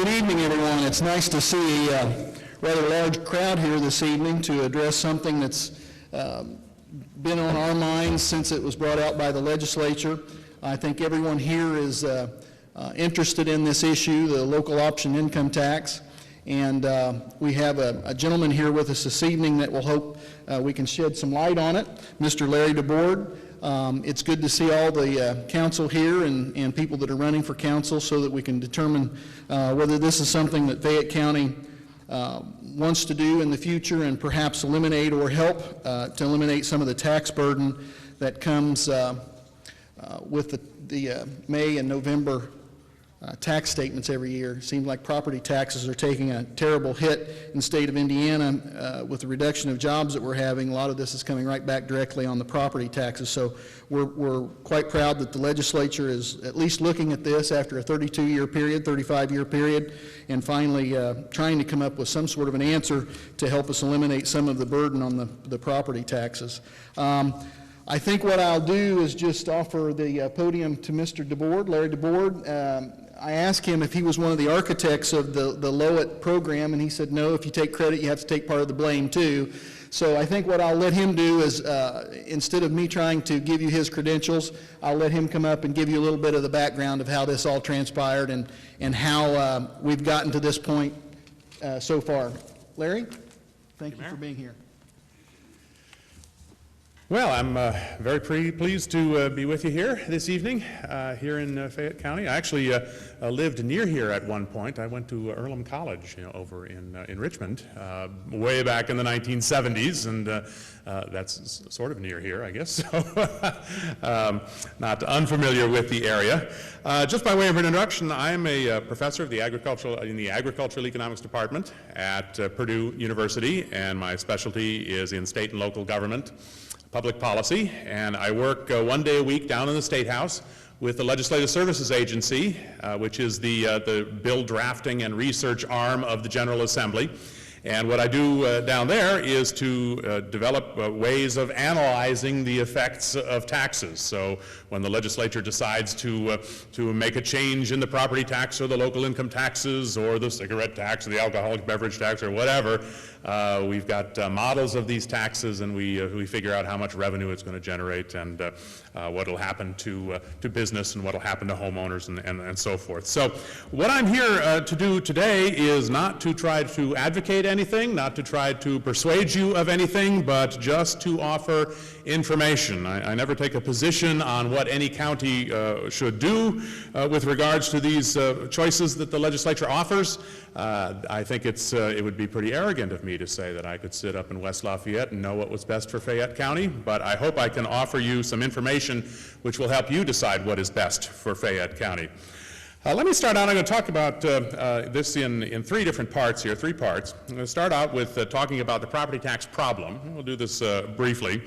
Good evening, everyone. It's nice to see a rather large crowd here this evening to address something that's been on our minds since it was brought out by the legislature. I think everyone here is interested in this issue, the local option income tax. And we have a gentleman here with us this evening that will hope we can shed some light on it, Mr. Larry DeBoard. It's good to see all the council here and people that are running for council so that we can determine whether this is something that Fayette County wants to do in the future and perhaps eliminate or help to eliminate some of the tax burden that comes with the May and November tax statements every year. It seems like property taxes are taking a terrible hit in the state of Indiana with the reduction of jobs that we're having. A lot of this is coming right back directly on the property taxes. So we're quite proud that the legislature is at least looking at this after a 32-year period, 35-year period, and finally trying to come up with some sort of an answer to help us eliminate some of the burden on the property taxes. I think what I'll do is just offer the podium to Mr. DeBoard, Larry DeBoard. I asked him if he was one of the architects of the LOIT program, and he said, no, if you take credit, you have to take part of the blame too. So I think what I'll let him do is, instead of me trying to give you his credentials, I'll let him come up and give you a little bit of the background of how this all transpired and how we've gotten to this point so far. Larry, thank you for being here. Well, I'm very pleased to be with you here this evening, here in Fayette County. I actually lived near here at one point. I went to Earlham College, over in Richmond, way back in the 1970s, and that's sort of near here, I guess. So, not unfamiliar with the area. Just by way of introduction, I'm a professor of the Agricultural Economics Department at Purdue University, and my specialty is in state and local government, public policy, and I work one day a week down in the State House with the Legislative Services Agency, which is the bill drafting and research arm of the General Assembly. And what I do down there is to develop ways of analyzing the effects of taxes. So when the legislature decides to make a change in the property tax or the local income taxes or the cigarette tax or the alcoholic beverage tax or whatever, we've got models of these taxes, and we figure out how much revenue it's going to generate and what will happen to business and what will happen to homeowners and so forth. So what I'm here to do today is not to try to advocate anything, not to try to persuade you of anything, but just to offer information. I never take a position on what any county should do with regards to these choices that the legislature offers. I think it would be pretty arrogant of me to say that I could sit up in West Lafayette and know what was best for Fayette County, but I hope I can offer you some information which will help you decide what is best for Fayette County. Let me start out. I'm going to talk about this in three different parts here, three parts. I'm going to start out with talking about the property tax problem. We'll do this briefly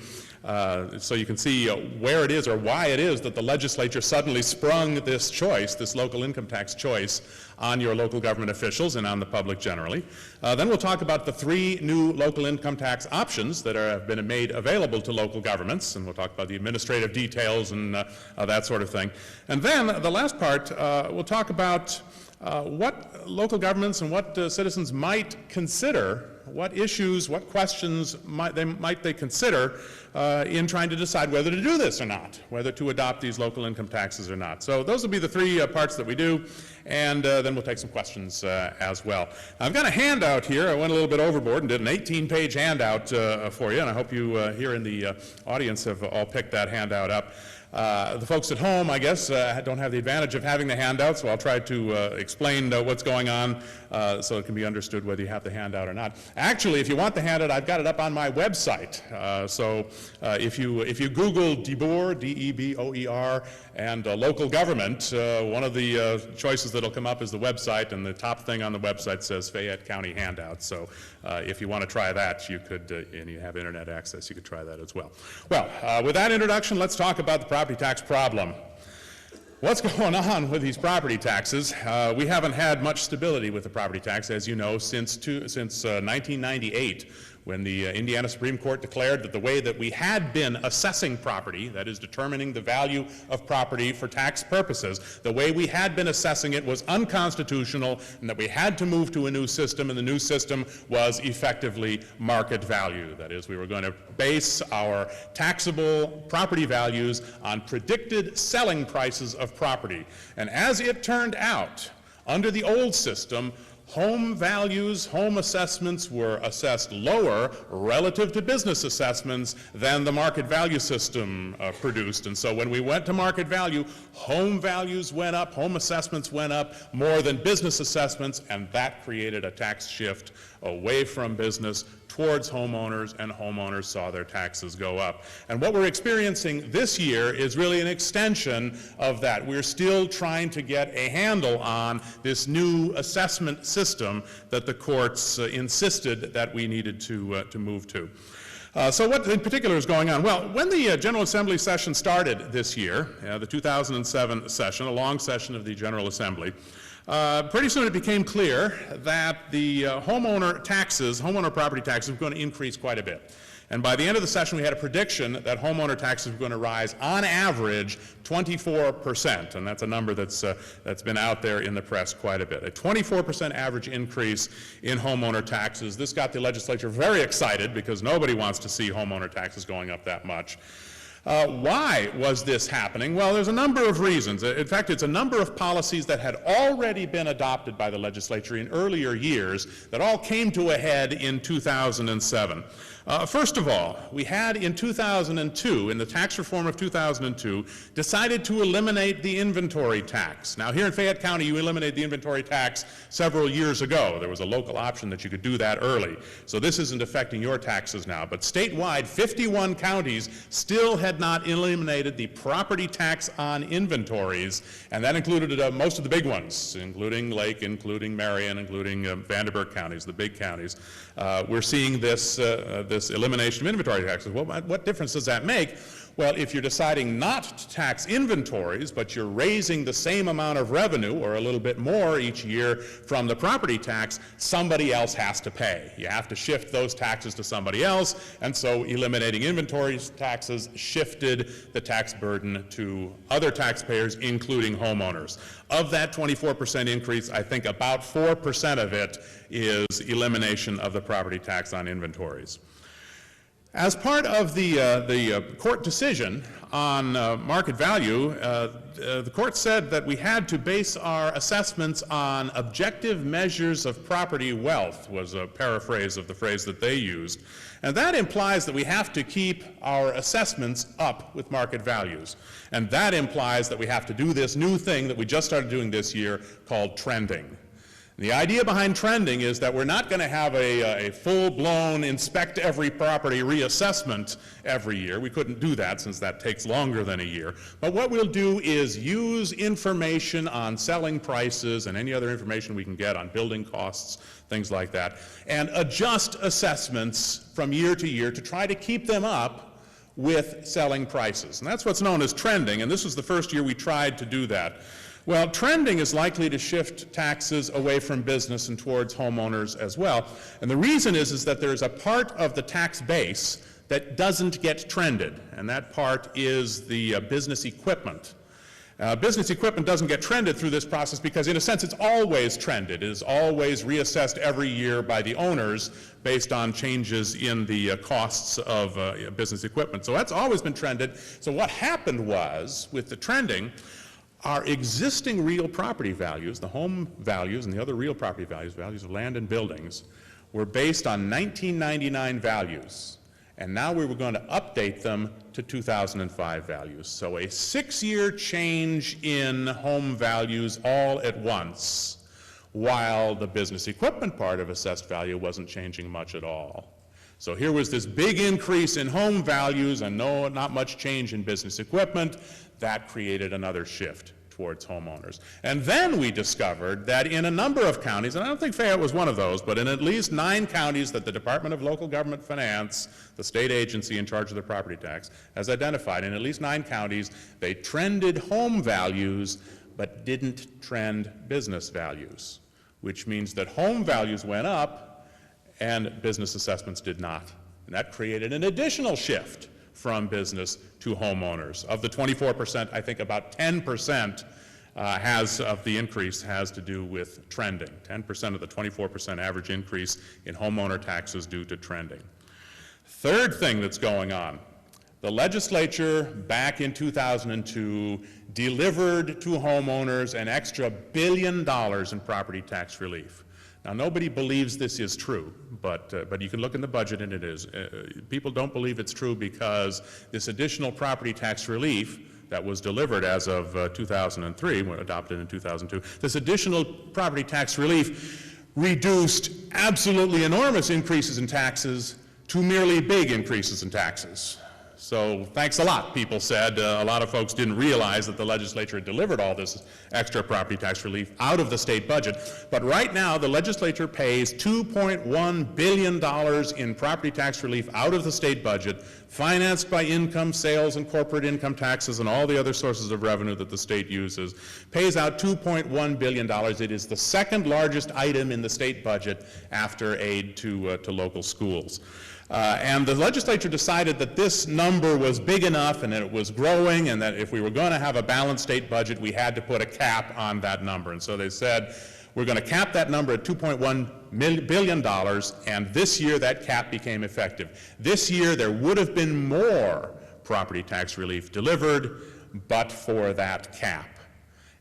so you can see where it is or why it is that the legislature suddenly sprung this choice, this local income tax choice, on your local government officials and on the public generally. Then we'll talk about the three new local income tax options that have been made available to local governments, and we'll talk about the administrative details and that sort of thing. And then the last part, we'll talk about what local governments and what citizens might consider, what issues, what questions might they consider in trying to decide whether to do this or not, whether to adopt these local income taxes or not. So those will be the three parts that we do, and then we'll take some questions as well. I've got a handout here. I went a little bit overboard and did an 18-page handout for you, and I hope you here in the audience have all picked that handout up. The folks at home, I guess, don't have the advantage of having the handout, so I'll try to explain what's going on so it can be understood whether you have the handout or not. Actually, if you want the handout, I've got it up on my website. So if you Google DeBoer, D-E-B-O-E-R, and local government, one of the choices that'll come up is the website, and the top thing on the website says Fayette County handout. So if you want to try that, you could, and you have internet access, you could try that as well. Well, with that introduction, let's talk about the property tax problem. What's going on with these property taxes? We haven't had much stability with the property tax, as you know, since 1998, when the Indiana Supreme Court declared that the way that we had been assessing property, that is determining the value of property for tax purposes, the way we had been assessing it was unconstitutional, and that we had to move to a new system, and the new system was effectively market value. That is, we were going to base our taxable property values on predicted selling prices of property. And as it turned out, under the old system, home values, home assessments were assessed lower relative to business assessments than the market value system produced. And so when we went to market value, home values went up, home assessments went up more than business assessments, and that created a tax shift away from business towards homeowners, and homeowners saw their taxes go up. And what we're experiencing this year is really an extension of that. We're still trying to get a handle on this new assessment system that the courts insisted that we needed to move to. So what in particular is going on? Well, when the General Assembly session started this year, the 2007 session, a long session of the General Assembly, pretty soon it became clear that the homeowner property taxes were going to increase quite a bit. And by the end of the session, we had a prediction that homeowner taxes were going to rise on average 24%, and that's a number that's been out there in the press quite a bit. A 24% average increase in homeowner taxes. This got the legislature very excited because nobody wants to see homeowner taxes going up that much. Why was this happening? Well, there's a number of reasons. In fact, it's a number of policies that had already been adopted by the legislature in earlier years that all came to a head in 2007. First of all, we had in 2002, in the tax reform of 2002, decided to eliminate the inventory tax. Now, here in Fayette County, you eliminated the inventory tax several years ago. There was a local option that you could do that early. So this isn't affecting your taxes now. But statewide, 51 counties still had not eliminated the property tax on inventories, and that included most of the big ones, including Lake, including Marion, including Vanderbilt counties, the big counties. We're seeing this elimination of inventory taxes. Well, what difference does that make? Well, if you're deciding not to tax inventories, but you're raising the same amount of revenue, or a little bit more each year from the property tax, somebody else has to pay. You have to shift those taxes to somebody else, and so eliminating inventory taxes shifted the tax burden to other taxpayers, including homeowners. Of that 24% increase, I think about 4% of it is elimination of the property tax on inventories. As part of the court decision on market value, the court said that we had to base our assessments on objective measures of property wealth, was a paraphrase of the phrase that they used. And that implies that we have to keep our assessments up with market values. And that implies that we have to do this new thing that we just started doing this year called trending. The idea behind trending is that we're not going to have a full-blown inspect every property reassessment every year. We couldn't do that since that takes longer than a year. But what we'll do is use information on selling prices and any other information we can get on building costs, things like that, and adjust assessments from year to year to try to keep them up with selling prices. And that's what's known as trending, and this was the first year we tried to do that. Well, trending is likely to shift taxes away from business and towards homeowners as well. And the reason is that there's a part of the tax base that doesn't get trended, and that part is the business equipment. Business equipment doesn't get trended through this process because, in a sense, it's always trended. It is always reassessed every year by the owners based on changes in the costs of business equipment. So that's always been trended. So what happened was, with the trending, our existing real property values, the home values and the other real property values, values of land and buildings, were based on 1999 values. And now we were going to update them to 2005 values. So a 6-year change in home values all at once, while the business equipment part of assessed value wasn't changing much at all. So here was this big increase in home values and not much change in business equipment. That created another shift towards homeowners. And then we discovered that in a number of counties, and I don't think Fayette was one of those, but in at least 9 counties that the Department of Local Government Finance, the state agency in charge of the property tax, has identified, in at least 9 counties, they trended home values but didn't trend business values, which means that home values went up and business assessments did not. And that created an additional shift from business to homeowners. Of the 24%, I think about 10% of the increase has to do with trending. 10% of the 24% average increase in homeowner taxes due to trending. Third thing that's going on, the legislature back in 2002 delivered to homeowners an extra $1 billion in property tax relief. Now, nobody believes this is true, but you can look in the budget and it is. People don't believe it's true because this additional property tax relief that was delivered as of 2003, adopted in 2002, this additional property tax relief reduced absolutely enormous increases in taxes to merely big increases in taxes. So thanks a lot, people said. A lot of folks didn't realize that the legislature had delivered all this extra property tax relief out of the state budget. But right now, the legislature pays $2.1 billion in property tax relief out of the state budget, financed by income, sales, and corporate income taxes and all the other sources of revenue that the state uses, pays out $2.1 billion. It is the second largest item in the state budget after aid to local schools. And the legislature decided that this number was big enough and that it was growing, and that if we were going to have a balanced state budget, we had to put a cap on that number. And so they said, we're going to cap that number at $2.1 billion, and this year that cap became effective. This year there would have been more property tax relief delivered, but for that cap.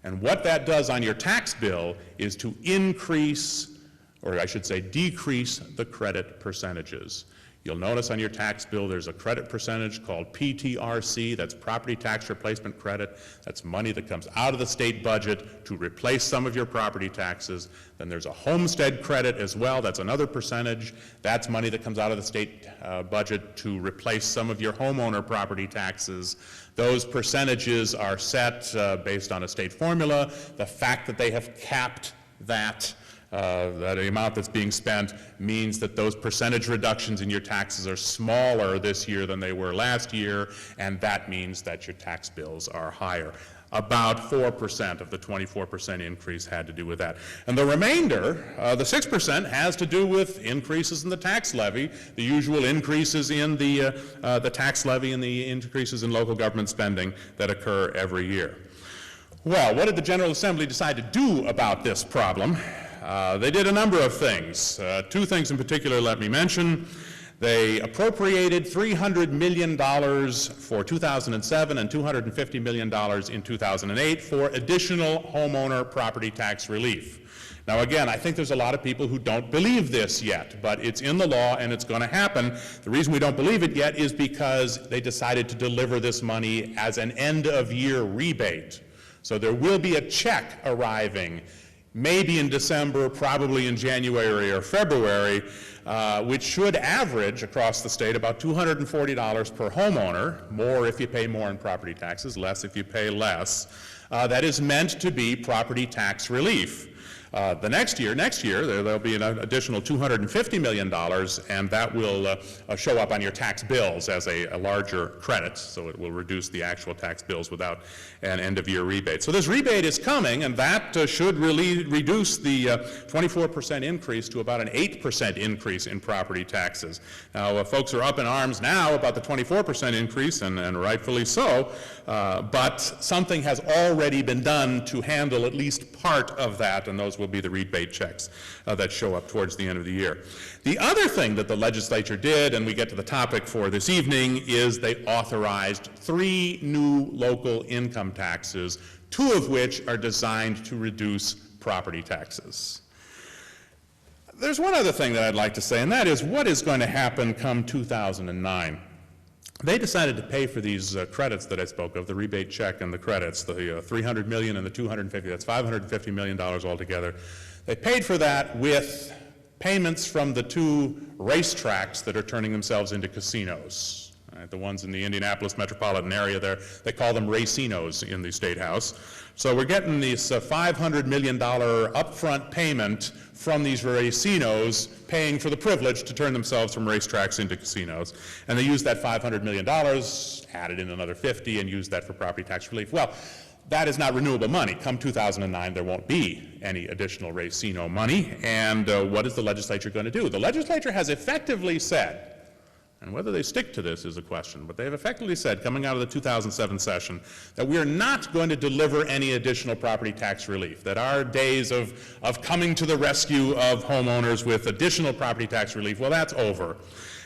And what that does on your tax bill is to increase, or I should say decrease, the credit percentages. You'll notice on your tax bill there's a credit percentage called PTRC, that's property tax replacement credit. That's money that comes out of the state budget to replace some of your property taxes. Then there's a homestead credit as well, that's another percentage. That's money that comes out of the state budget to replace some of your homeowner property taxes. Those percentages are set based on a state formula. The fact that they have capped that amount that's being spent means that those percentage reductions in your taxes are smaller this year than they were last year, and that means that your tax bills are higher. About 4% of the 24% increase had to do with that. And the remainder, the 6%, has to do with increases in the tax levy, the usual increases in the tax levy and the increases in local government spending that occur every year. Well, what did the General Assembly decide to do about this problem? They did a number of things. Two things in particular let me mention. They appropriated $300 million for 2007 and $250 million in 2008 for additional homeowner property tax relief. Now again, I think there's a lot of people who don't believe this yet, but it's in the law and it's going to happen. The reason we don't believe it yet is because they decided to deliver this money as an end-of-year rebate. So there will be a check arriving maybe in December, probably in January or February, which should average across the state about $240 per homeowner, more if you pay more in property taxes, less if you pay less. That is meant to be property tax relief. The next year, there'll be an additional $250 million, and that will show up on your tax bills as a larger credit, so it will reduce the actual tax bills without an end-of-year rebate. So this rebate is coming, and that should really reduce the 24% increase to about an 8% increase in property taxes. Now, folks are up in arms now about the 24% increase, and rightfully so, but something has already been done to handle at least part of that, and those will be the rebate checks that show up towards the end of the year. The other thing that the legislature did, and we get to the topic for this evening, is they authorized 3 new local income taxes, 2 of which are designed to reduce property taxes. There's one other thing that I'd like to say, and that is what is going to happen come 2009. They decided to pay for these credits that I spoke of, the rebate check and the credits, the $300 million and the $250, that's $550 million altogether. They paid for that with payments from the 2 racetracks that are turning themselves into casinos. Right, the ones in the Indianapolis metropolitan area there, they call them racinos in the State House. So we're getting this $500 million upfront payment from these racinos paying for the privilege to turn themselves from racetracks into casinos. And they used that $500 million, added in another 50, and used that for property tax relief. Well, that is not renewable money. Come 2009, there won't be any additional Racino money, and what is the legislature going to do? The legislature has effectively said, and whether they stick to this is a question, but they have effectively said, coming out of the 2007 session, that we are not going to deliver any additional property tax relief, that our days of coming to the rescue of homeowners with additional property tax relief, well, that's over.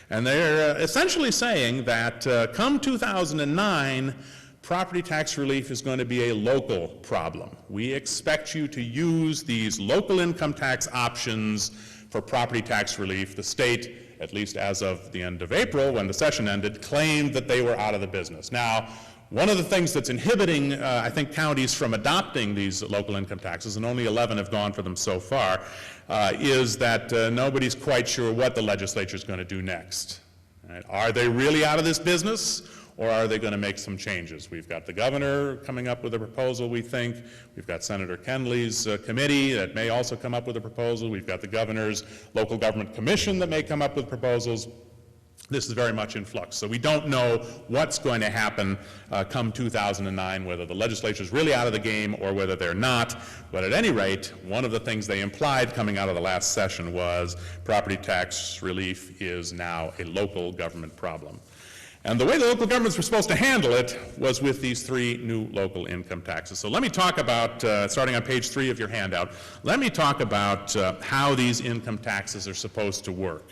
And they're essentially saying that come 2009, property tax relief is going to be a local problem. We expect you to use these local income tax options for property tax relief. The state, at least as of the end of April, when the session ended, claimed that they were out of the business. Now, one of the things that's inhibiting, I think, counties from adopting these local income taxes, and only 11 have gone for them so far, is that nobody's quite sure what the legislature is going to do next. Right? Are they really out of this business, or are they going to make some changes? We've got the governor coming up with a proposal, we think. We've got Senator Kenley's committee that may also come up with a proposal. We've got the governor's local government commission that may come up with proposals. This is very much in flux. So we don't know what's going to happen come 2009, whether the legislature is really out of the game or whether they're not. But at any rate, one of the things they implied coming out of the last session was property tax relief is now a local government problem. And the way the local governments were supposed to handle it was with these 3 new local income taxes. So let me talk about, starting on page 3 of your handout, let me talk about how these income taxes are supposed to work.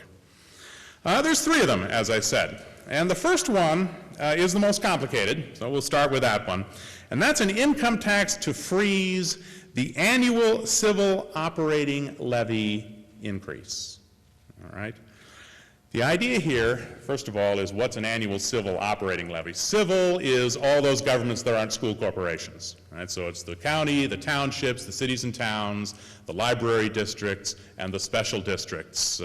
There's 3 of them, as I said. And the first one is the most complicated, so we'll start with that one. And that's an income tax to freeze the annual civil operating levy increase. All right? The idea here, first of all, is what's an annual civil operating levy? Civil is all those governments that aren't school corporations, right? So it's the county, the townships, the cities and towns, the library districts, and the special districts,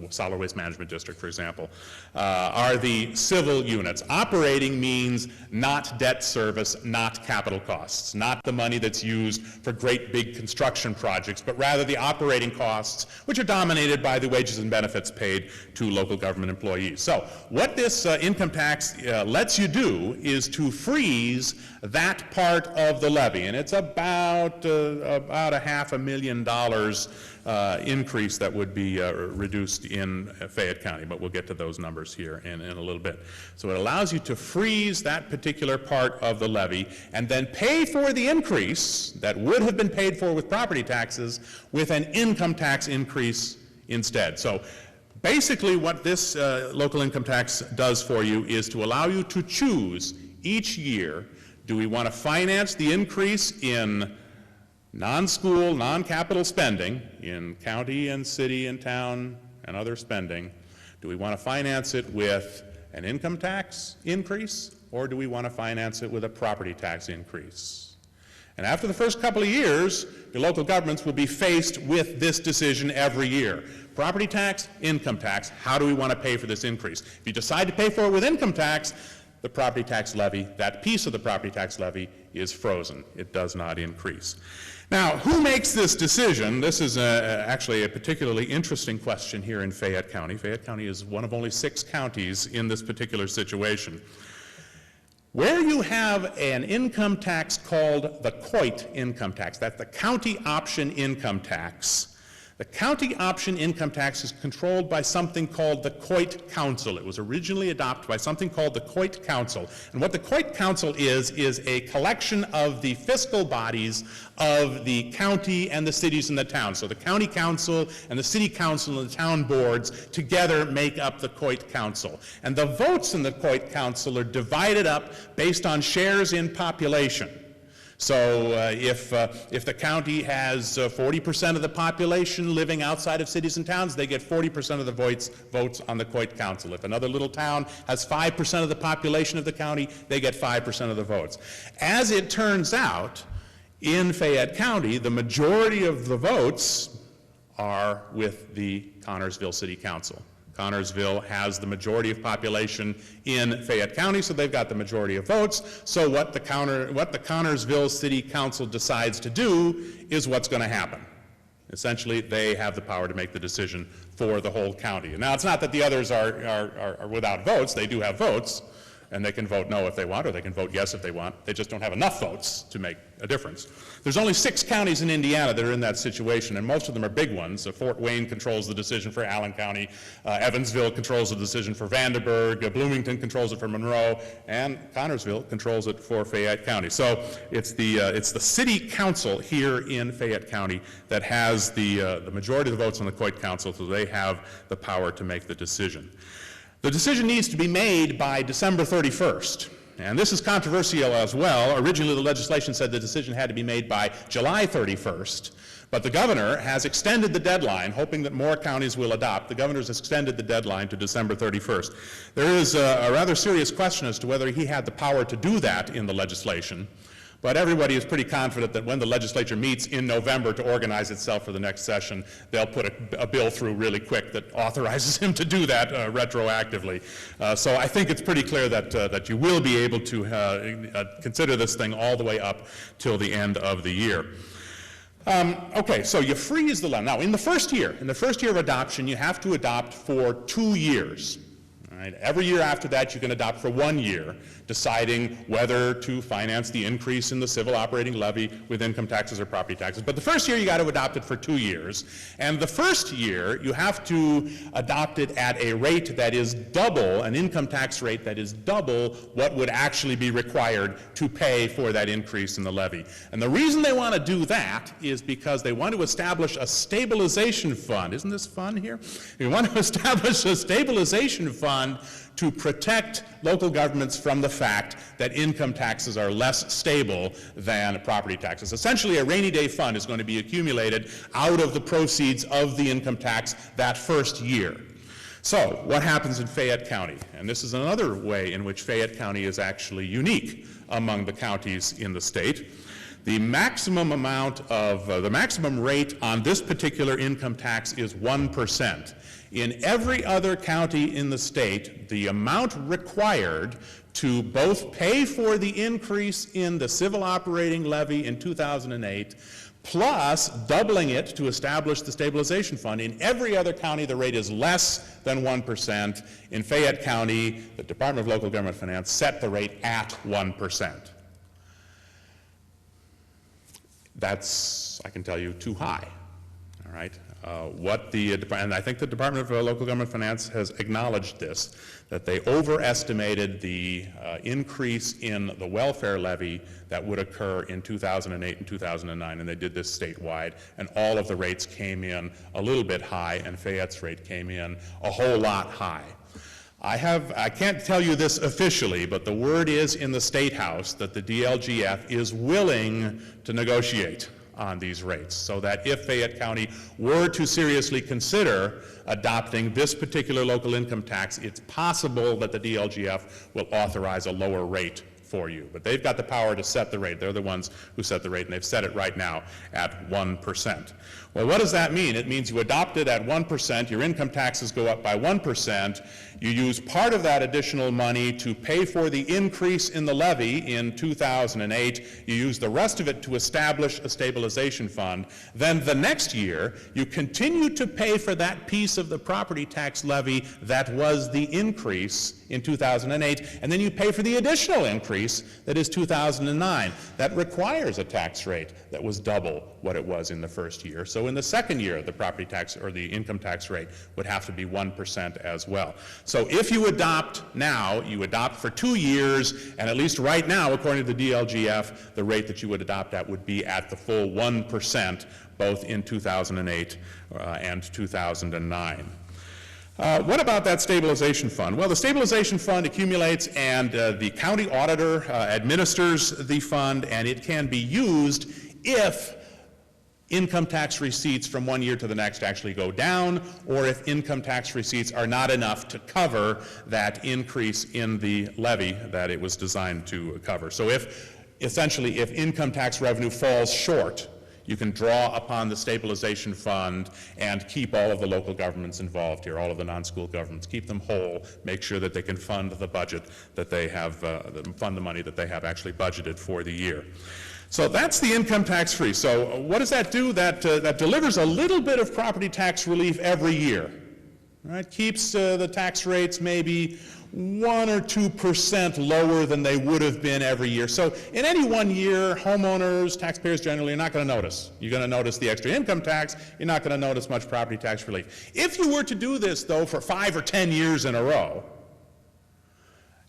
solid waste management district, for example, are the civil units. Operating means not debt service, not capital costs, not the money that's used for great big construction projects, but rather the operating costs, which are dominated by the wages and benefits paid to local government employees. So what this income tax lets you do is to freeze that part of the levy, and it's about $500,000 increase that would be reduced in Fayette County, but we'll get to those numbers here in a little bit. So it allows you to freeze that particular part of the levy and then pay for the increase that would have been paid for with property taxes with an income tax increase instead. So basically what this local income tax does for you is to allow you to choose each year, do we want to finance the increase in non-school, non-capital spending in county and city and town and other spending? Do we want to finance it with an income tax increase, or do we want to finance it with a property tax increase? And after the first couple of years, your local governments will be faced with this decision every year. Property tax, income tax, how do we want to pay for this increase? If you decide to pay for it with income tax, the property tax levy, that piece of the property tax levy, is frozen. It does not increase. Now, who makes this decision? This is actually a particularly interesting question here in Fayette County. Fayette County is one of only 6 counties in this particular situation. Where you have an income tax called the LOIT income tax, that's the county option income tax, the county option income tax is controlled by something called the LOIT Council. It was originally adopted by something called the LOIT Council. And what the LOIT Council is a collection of the fiscal bodies of the county and the cities and the towns. So the county council and the city council and the town boards together make up the LOIT Council. And the votes in the LOIT Council are divided up based on shares in population. So if the county has 40% of the population living outside of cities and towns, they get 40% of the votes on the LOIT Council. If another little town has 5% of the population of the county, they get 5% of the votes. As it turns out, in Fayette County, the majority of the votes are with the Connersville City Council. Connersville has the majority of population in Fayette County, so they've got the majority of votes. So what the Connersville City Council decides to do is what's going to happen. Essentially, they have the power to make the decision for the whole county. Now, it's not that the others are without votes. They do have votes. and they can vote no if they want, or they can vote yes if they want. They just don't have enough votes to make a difference. There's only 6 counties in Indiana that are in that situation, and most of them are big ones. Fort Wayne controls the decision for Allen County, Evansville controls the decision for Vanderburgh, Bloomington controls it for Monroe, and Connorsville controls it for Fayette County. So it's the city council here in Fayette County that has the majority of the votes on the LOIT council, so they have the power to make the decision. The decision needs to be made by December 31st. And this is controversial as well. Originally, the legislation said the decision had to be made by July 31st, but the governor has extended the deadline, hoping that more counties will adopt. The governor's extended the deadline to December 31st. There is a rather serious question as to whether he had the power to do that in the legislation, but everybody is pretty confident that when the legislature meets in November to organize itself for the next session, they'll put a bill through really quick that authorizes him to do that retroactively. So I think it's pretty clear that you will be able to consider this thing all the way up till the end of the year. Okay, so you freeze the levy. Now, in the first year of adoption, you have to adopt for 2 years. Right? Every year after that, you can adopt for 1 year, deciding whether to finance the increase in the civil operating levy with income taxes or property taxes. But the first year, you got to adopt it for 2 years. And the first year, you have to adopt it at a rate that is double, an income tax rate that is double what would actually be required to pay for that increase in the levy. And the reason they want to do that is because they want to establish a stabilization fund. Isn't this fun here? They want to establish a stabilization fund to protect local governments from the fact that income taxes are less stable than property taxes. Essentially, a rainy day fund is going to be accumulated out of the proceeds of the income tax that first year. So, what happens in Fayette County? And this is another way in which Fayette County is actually unique among the counties in the state. The maximum amount of, the maximum rate on this particular income tax is 1%. In every other county in the state, the amount required to both pay for the increase in the civil operating levy in 2008, plus doubling it to establish the stabilization fund. In every other county, the rate is less than 1%. In Fayette County, the Department of Local Government Finance set the rate at 1%. That's, I can tell you, too high. All right. And I think the Department of Local Government Finance has acknowledged this, that they overestimated the increase in the welfare levy that would occur in 2008 and 2009, and they did this statewide, and all of the rates came in a little bit high, and Fayette's rate came in a whole lot high. I can't tell you this officially, but the word is in the State House that the DLGF is willing to negotiate on these rates, so that if Fayette County were to seriously consider adopting this particular local income tax, it's possible that the DLGF will authorize a lower rate for you. But they've got the power to set the rate. They're the ones who set the rate, and they've set it right now at 1%. Well, what does that mean? It means you adopt it at 1%, your income taxes go up by 1%, you use part of that additional money to pay for the increase in the levy in 2008, you use the rest of it to establish a stabilization fund, then the next year you continue to pay for that piece of the property tax levy that was the increase in 2008, and then you pay for the additional increase that is 2009. That requires a tax rate that was double what it was in the first year. So in the second year, the property tax or the income tax rate would have to be 1% as well. So if you adopt now, you adopt for 2 years, and at least right now, according to the DLGF, the rate that you would adopt at would be at the full 1%, both in 2008 and 2009. What about that stabilization fund? Well, the stabilization fund accumulates, and the county auditor administers the fund, and it can be used if income tax receipts from one year to the next actually go down, or if income tax receipts are not enough to cover that increase in the levy that it was designed to cover. So essentially, if income tax revenue falls short, you can draw upon the stabilization fund and keep all of the local governments involved here, all of the non-school governments, keep them whole, make sure that they can fund the budget that they have, fund the money that they have actually budgeted for the year. So that's the income tax free. So what does that do? That delivers a little bit of property tax relief every year. right? Keeps the tax rates maybe 1 or 2% lower than they would have been every year. So in any one year, homeowners, taxpayers generally are not going to notice. You're going to notice the extra income tax. You're not going to notice much property tax relief. If you were to do this, though, for 5 or 10 years in a row,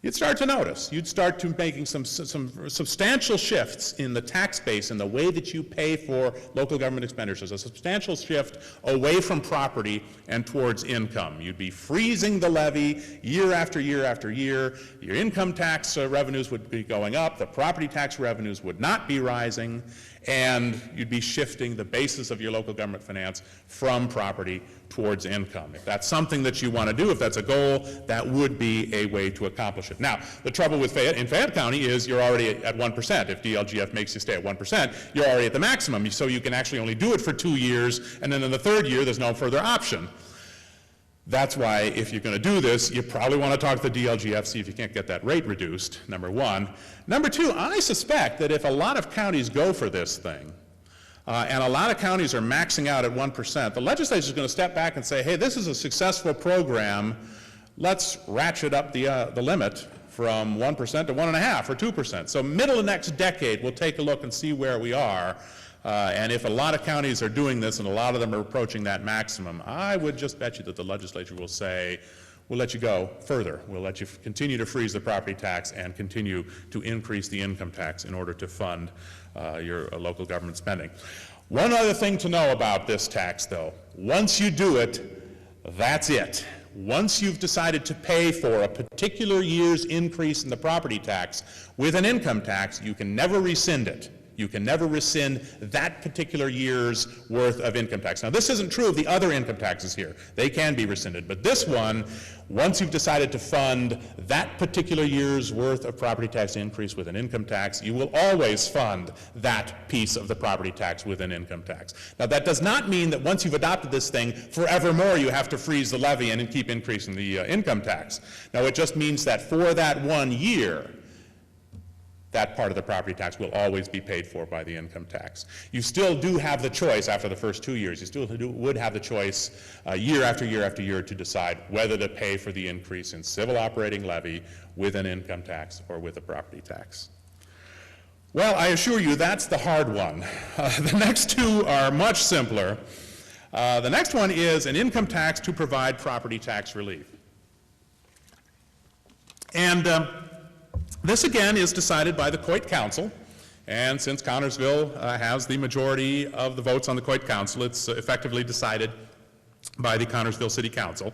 you'd start to notice. You'd start to making some substantial shifts in the tax base and the way that you pay for local government expenditures, a substantial shift away from property and towards income. You'd be freezing the levy year after year after year. Your income tax revenues would be going up. The property tax revenues would not be rising. And you'd be shifting the basis of your local government finance from property towards income. If that's something that you want to do, if that's a goal, that would be a way to accomplish it. Now, the trouble with Fayette County is you're already at 1%. If DLGF makes you stay at 1%, you're already at the maximum, so you can actually only do it for 2 years, and then in the third year, there's no further option. That's why, if you're going to do this, you probably want to talk to the DLGF, see if you can't get that rate reduced, number one. Number two, I suspect that if a lot of counties go for this thing, and a lot of counties are maxing out at 1%, the legislature is going to step back and say, hey, this is a successful program, let's ratchet up the limit from 1% to 1.5% or 2%. So middle of next decade, we'll take a look and see where we are. And if a lot of counties are doing this and a lot of them are approaching that maximum, I would just bet you that the legislature will say, we'll let you go further. We'll let you continue to freeze the property tax and continue to increase the income tax in order to fund your local government spending. One other thing to know about this tax, though, once you do it, that's it. Once you've decided to pay for a particular year's increase in the property tax with an income tax, you can never rescind it. You can never rescind that particular year's worth of income tax. Now, this isn't true of the other income taxes here. They can be rescinded. But this one, once you've decided to fund that particular year's worth of property tax increase with an income tax, you will always fund that piece of the property tax with an income tax. Now, that does not mean that once you've adopted this thing, forevermore you have to freeze the levy and keep increasing the income tax. Now, it just means that for that 1 year, that part of the property tax will always be paid for by the income tax. You still do have the choice after the first 2 years. You still would have the choice year after year after year to decide whether to pay for the increase in civil operating levy with an income tax or with a property tax. Well, I assure you that's the hard one. The next two are much simpler. The next one is an income tax to provide property tax relief. And this, again, is decided by the Coit Council, and since Connersville has the majority of the votes on the Coit Council, it's effectively decided by the Connersville City Council.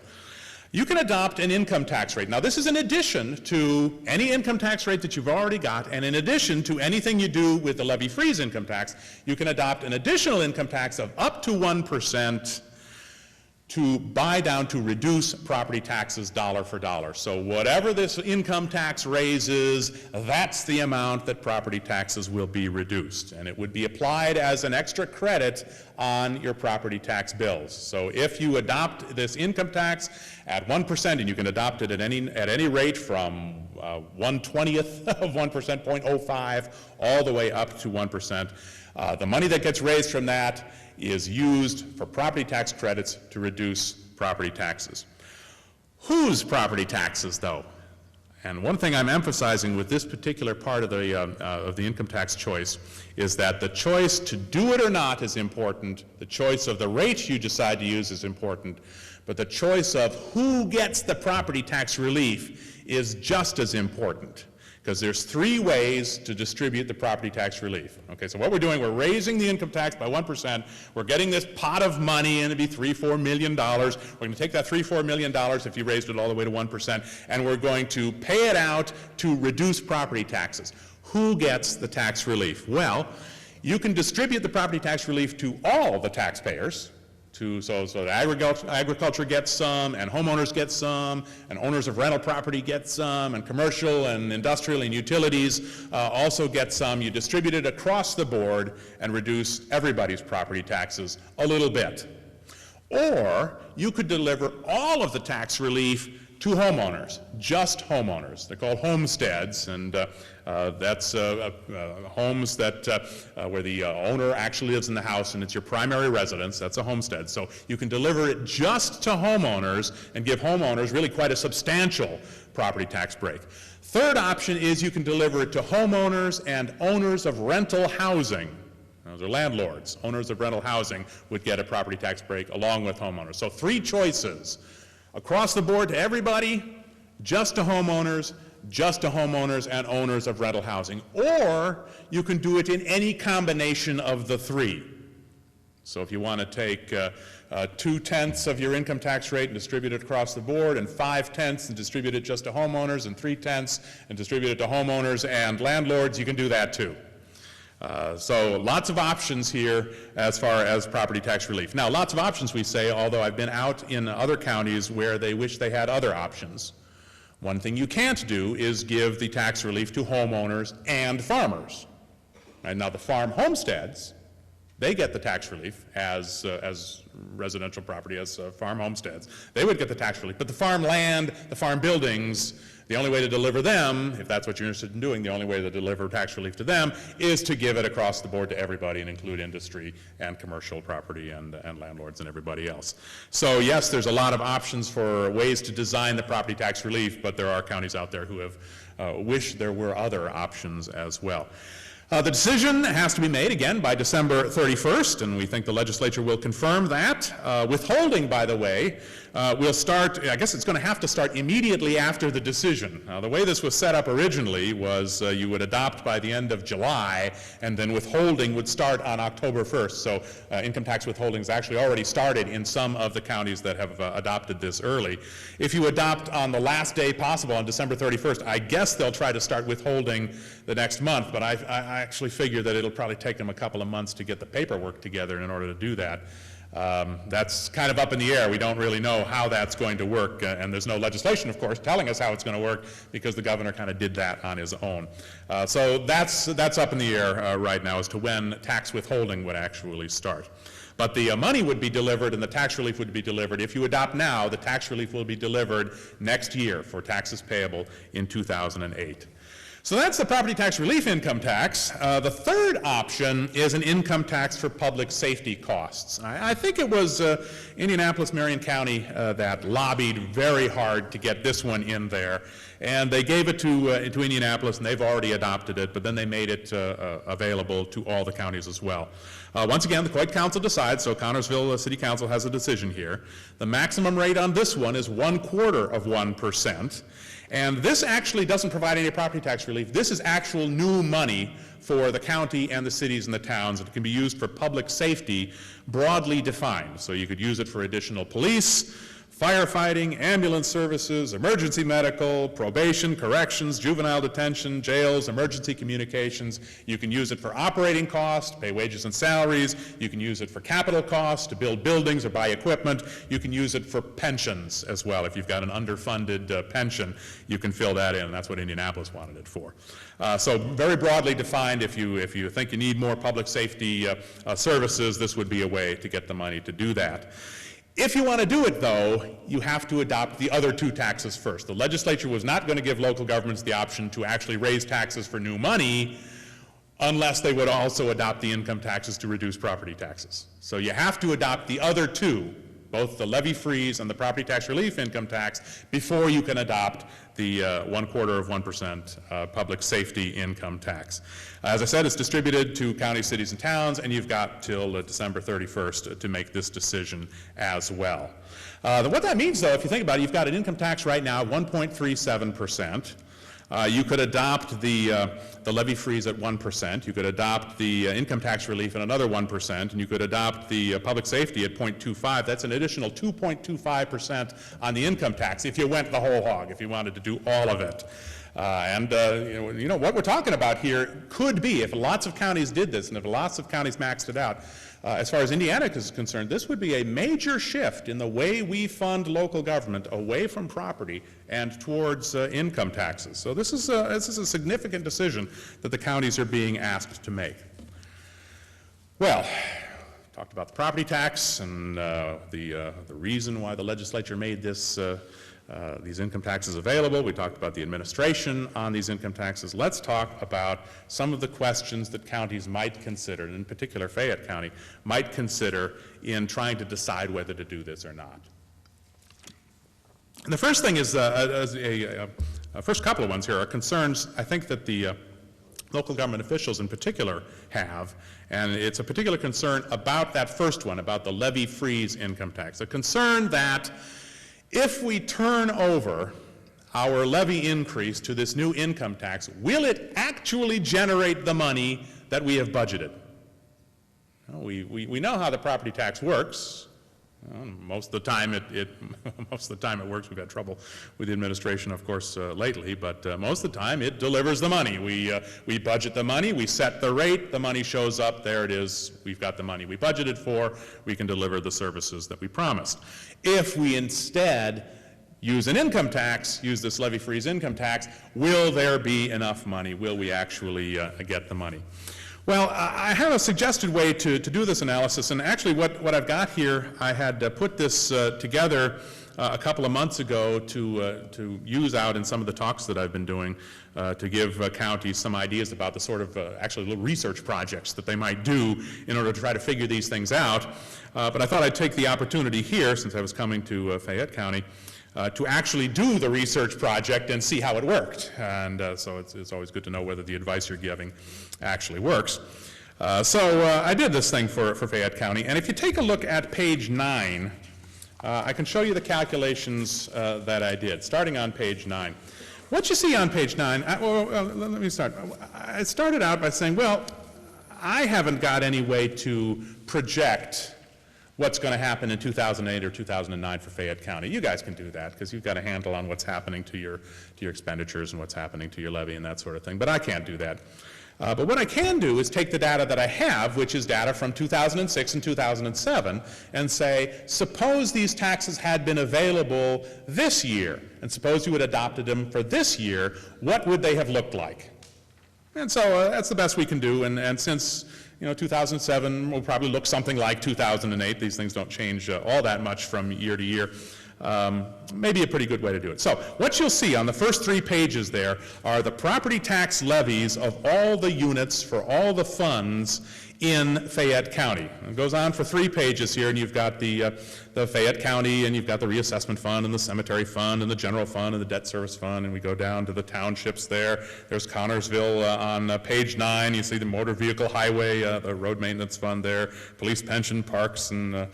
You can adopt an income tax rate. Now, this is in addition to any income tax rate that you've already got, and in addition to anything you do with the levy-freeze income tax, you can adopt an additional income tax of up to 1% to buy down, to reduce property taxes dollar for dollar. So whatever this income tax raises, that's the amount that property taxes will be reduced. And it would be applied as an extra credit on your property tax bills. So if you adopt this income tax at 1%, and you can adopt it at any rate from 1/20th of 1%, 0.05, all the way up to 1%, the money that gets raised from that is used for property tax credits to reduce property taxes. Whose property taxes, though? And one thing I'm emphasizing with this particular part of the income tax choice is that the choice to do it or not is important, the choice of the rate you decide to use is important, but the choice of who gets the property tax relief is just as important. Because there's 3 ways to distribute the property tax relief. Okay, so what we're doing, we're raising the income tax by 1%. We're getting this pot of money, and it'd be $3-4 million. We're going to take that $3-4 million if you raised it all the way to 1%, and we're going to pay it out to reduce property taxes. Who gets the tax relief? Well, you can distribute the property tax relief to all the taxpayers. So agriculture gets some, and homeowners get some, and owners of rental property get some, and commercial and industrial and utilities also get some. You distribute it across the board and reduce everybody's property taxes a little bit. Or you could deliver all of the tax relief to homeowners, just homeowners. They're called homesteads, and that's homes that where the owner actually lives in the house and it's your primary residence. That's a homestead. So you can deliver it just to homeowners and give homeowners really quite a substantial property tax break. Third option is you can deliver it to homeowners and owners of rental housing. Those are landlords. Owners of rental housing would get a property tax break along with homeowners. So three choices. Across the board to everybody, just to homeowners and owners of rental housing. Or you can do it in any combination of the three. So if you want to take 2/10 of your income tax rate and distribute it across the board, and 5/10 and distribute it just to homeowners, and 3/10 and distribute it to homeowners and landlords, you can do that too. So lots of options here as far as property tax relief. Now, lots of options we say, although I've been out in other counties where they wish they had other options. One thing you can't do is give the tax relief to homeowners and farmers. And now the farm homesteads, they get the tax relief as residential property, as farm homesteads. They would get the tax relief. But the farm land, the farm buildings, the only way to deliver them, if that's what you're interested in doing, the only way to deliver tax relief to them is to give it across the board to everybody and include industry and commercial property and landlords and everybody else. So yes, there's a lot of options for ways to design the property tax relief, but there are counties out there who have wished there were other options as well. The decision has to be made, again, by December 31st, and we think the legislature will confirm that. Withholding, by the way, will start, I guess it's going to have to start immediately after the decision. Now, the way this was set up originally was you would adopt by the end of July, and then withholding would start on October 1st. So income tax withholding has actually already started in some of the counties that have adopted this early. If you adopt on the last day possible, on December 31st, I guess they'll try to start withholding the next month, but I actually figure that it'll probably take them a couple of months to get the paperwork together in order to do that. That's kind of up in the air. We don't really know how that's going to work, and there's no legislation, of course, telling us how it's going to work because the governor kind of did that on his own. So that's up in the air right now as to when tax withholding would actually start. But the money would be delivered and the tax relief would be delivered. If you adopt now, the tax relief will be delivered next year for taxes payable in 2008. So that's the property tax relief income tax. The third option is an income tax for public safety costs. I think it was Indianapolis, Marion County that lobbied very hard to get this one in there. And they gave it to Indianapolis, and they've already adopted it, but then they made it available to all the counties as well. Once again, the LOIT Council decides, so Connersville City Council has a decision here. The maximum rate on this one is 1/4%. And this actually doesn't provide any property tax relief. This is actual new money for the county and the cities and the towns. It can be used for public safety, broadly defined. So you could use it for additional police, firefighting, ambulance services, emergency medical, probation, corrections, juvenile detention, jails, emergency communications. You can use it for operating costs, pay wages and salaries. You can use it for capital costs, to build buildings or buy equipment. You can use it for pensions as well. If you've got an underfunded pension, you can fill that in. That's what Indianapolis wanted it for. So very broadly defined, if you think you need more public safety services, this would be a way to get the money to do that. If you want to do it, though, you have to adopt the other two taxes first. The legislature was not going to give local governments the option to actually raise taxes for new money unless they would also adopt the income taxes to reduce property taxes. So you have to adopt the other two, both the levy freeze and the property tax relief income tax, before you can adopt the 1/4% public safety income tax. As I said, it's distributed to counties, cities, and towns, and you've got till December 31st to make this decision as well. What that means, though, if you think about it, you've got an income tax right now at 1.37%. You could adopt the levy freeze at 1%. You could adopt the income tax relief at another 1%, and you could adopt the public safety at 0.25. That's an additional 2.25% on the income tax if you went the whole hog, if you wanted to do all of it. What we're talking about here could be, if lots of counties did this, and if lots of counties maxed it out, as far as Indiana is concerned, this would be a major shift in the way we fund local government away from property and towards income taxes. So this is a significant decision that the counties are being asked to make. Well, talked about the property tax and the reason why the legislature made this, these income taxes available. We talked about the administration on these income taxes. Let's talk about some of the questions that counties might consider, and in particular Fayette County, might consider in trying to decide whether to do this or not. And the first thing is, first couple of ones here are concerns I think that the local government officials in particular have, and it's a particular concern about that first one, about the levy freeze income tax. A concern that if we turn over our levy increase to this new income tax, will it actually generate the money that we have budgeted? We know how the property tax works. Most of the time most of the time it works. We've had trouble with the administration, of course, lately, but most of the time it delivers the money. We budget the money, we set the rate, the money shows up, there it is, we've got the money we budgeted for, we can deliver the services that we promised. If we instead use an income tax, use this levy freeze income tax, will there be enough money? Will we actually get the money? Well, I have a suggested way to do this analysis, and actually what I've got here, I had put this together a couple of months ago to use out in some of the talks that I've been doing to give counties some ideas about the sort of actually little research projects that they might do in order to try to figure these things out. But I thought I'd take the opportunity here, since I was coming to Fayette County, to actually do the research project and see how it worked. And so it's always good to know whether the advice you're giving actually works. So I did this thing for Fayette County, and if you take a look at page 9, I can show you the calculations that I did, starting on page 9. What you see on page 9, let me start. I started out by saying, well, I haven't got any way to project what's going to happen in 2008 or 2009 for Fayette County. You guys can do that because you've got a handle on what's happening to your expenditures and what's happening to your levy and that sort of thing, but I can't do that. But what I can do is take the data that I have, which is data from 2006 and 2007, and say, suppose these taxes had been available this year, and suppose you had adopted them for this year, what would they have looked like? And so that's the best we can do, and since 2007 will probably look something like 2008. These things don't change all that much from year to year. Maybe a pretty good way to do it. So what you'll see on the first 3 pages there are the property tax levies of all the units for all the funds in Fayette County. It goes on for 3 pages here, and you've got the Fayette County, and you've got the reassessment fund, and the cemetery fund, and the general fund, and the debt service fund, and we go down to the townships there. There's Connorsville on page 9. You see the motor vehicle highway, the road maintenance fund there, police pension, parks, and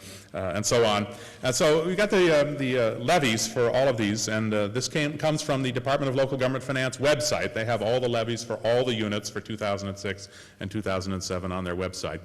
so on. And so we've got the levies for all of these, and this comes from the Department of Local Government Finance website. They have all the levies for all the units for 2006 and 2007 on their website.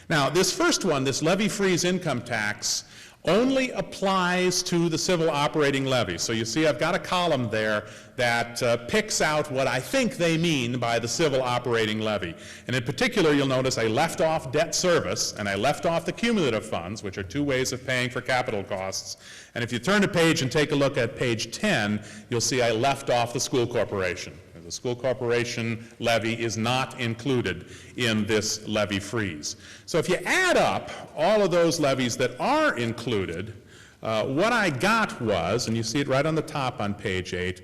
Now, this first one, this levy freeze income tax, only applies to the civil operating levy. So you see I've got a column there that picks out what I think they mean by the civil operating levy. And in particular, you'll notice I left off debt service and I left off the cumulative funds, which are 2 ways of paying for capital costs. And if you turn the page and take a look at page 10, you'll see I left off the school corporation. The school corporation levy is not included in this levy freeze. So if you add up all of those levies that are included, what I got was, and you see it right on the top on page 8,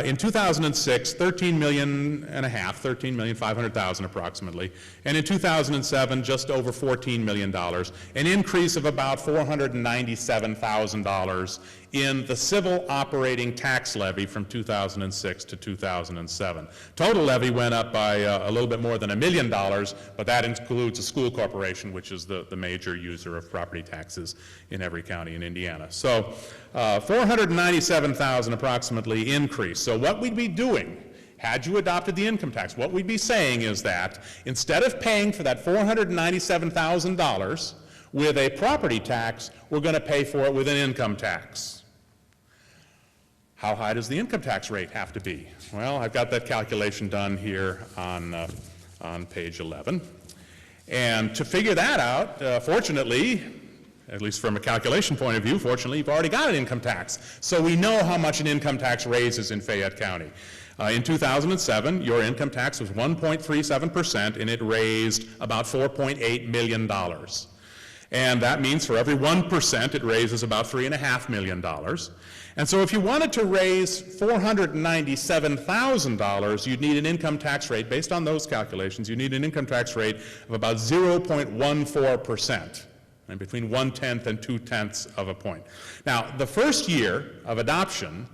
in 2006, $13,500,000 approximately, and in 2007, just over $14 million, an increase of about $497,000 in the civil operating tax levy from 2006 to 2007. Total levy went up by a little bit more than $1 million, but that includes a school corporation, which is the major user of property taxes in every county in Indiana. So $497,000 approximately increase. So what we'd be doing, had you adopted the income tax, what we'd be saying is that instead of paying for that $497,000 with a property tax, we're going to pay for it with an income tax. How high does the income tax rate have to be? Well, I've got that calculation done here on page 11. And to figure that out, fortunately, at least from a calculation point of view, fortunately, you've already got an income tax. So we know how much an income tax raises in Fayette County. In 2007, your income tax was 1.37%, and it raised about $4.8 million. And that means for every 1%, it raises about $3.5 million. And so if you wanted to raise $497,000, you'd need an income tax rate, based on those calculations, you need an income tax rate of about 0.14%, and between 1/10 and 2/10 of a point. Now, the first year of adoption,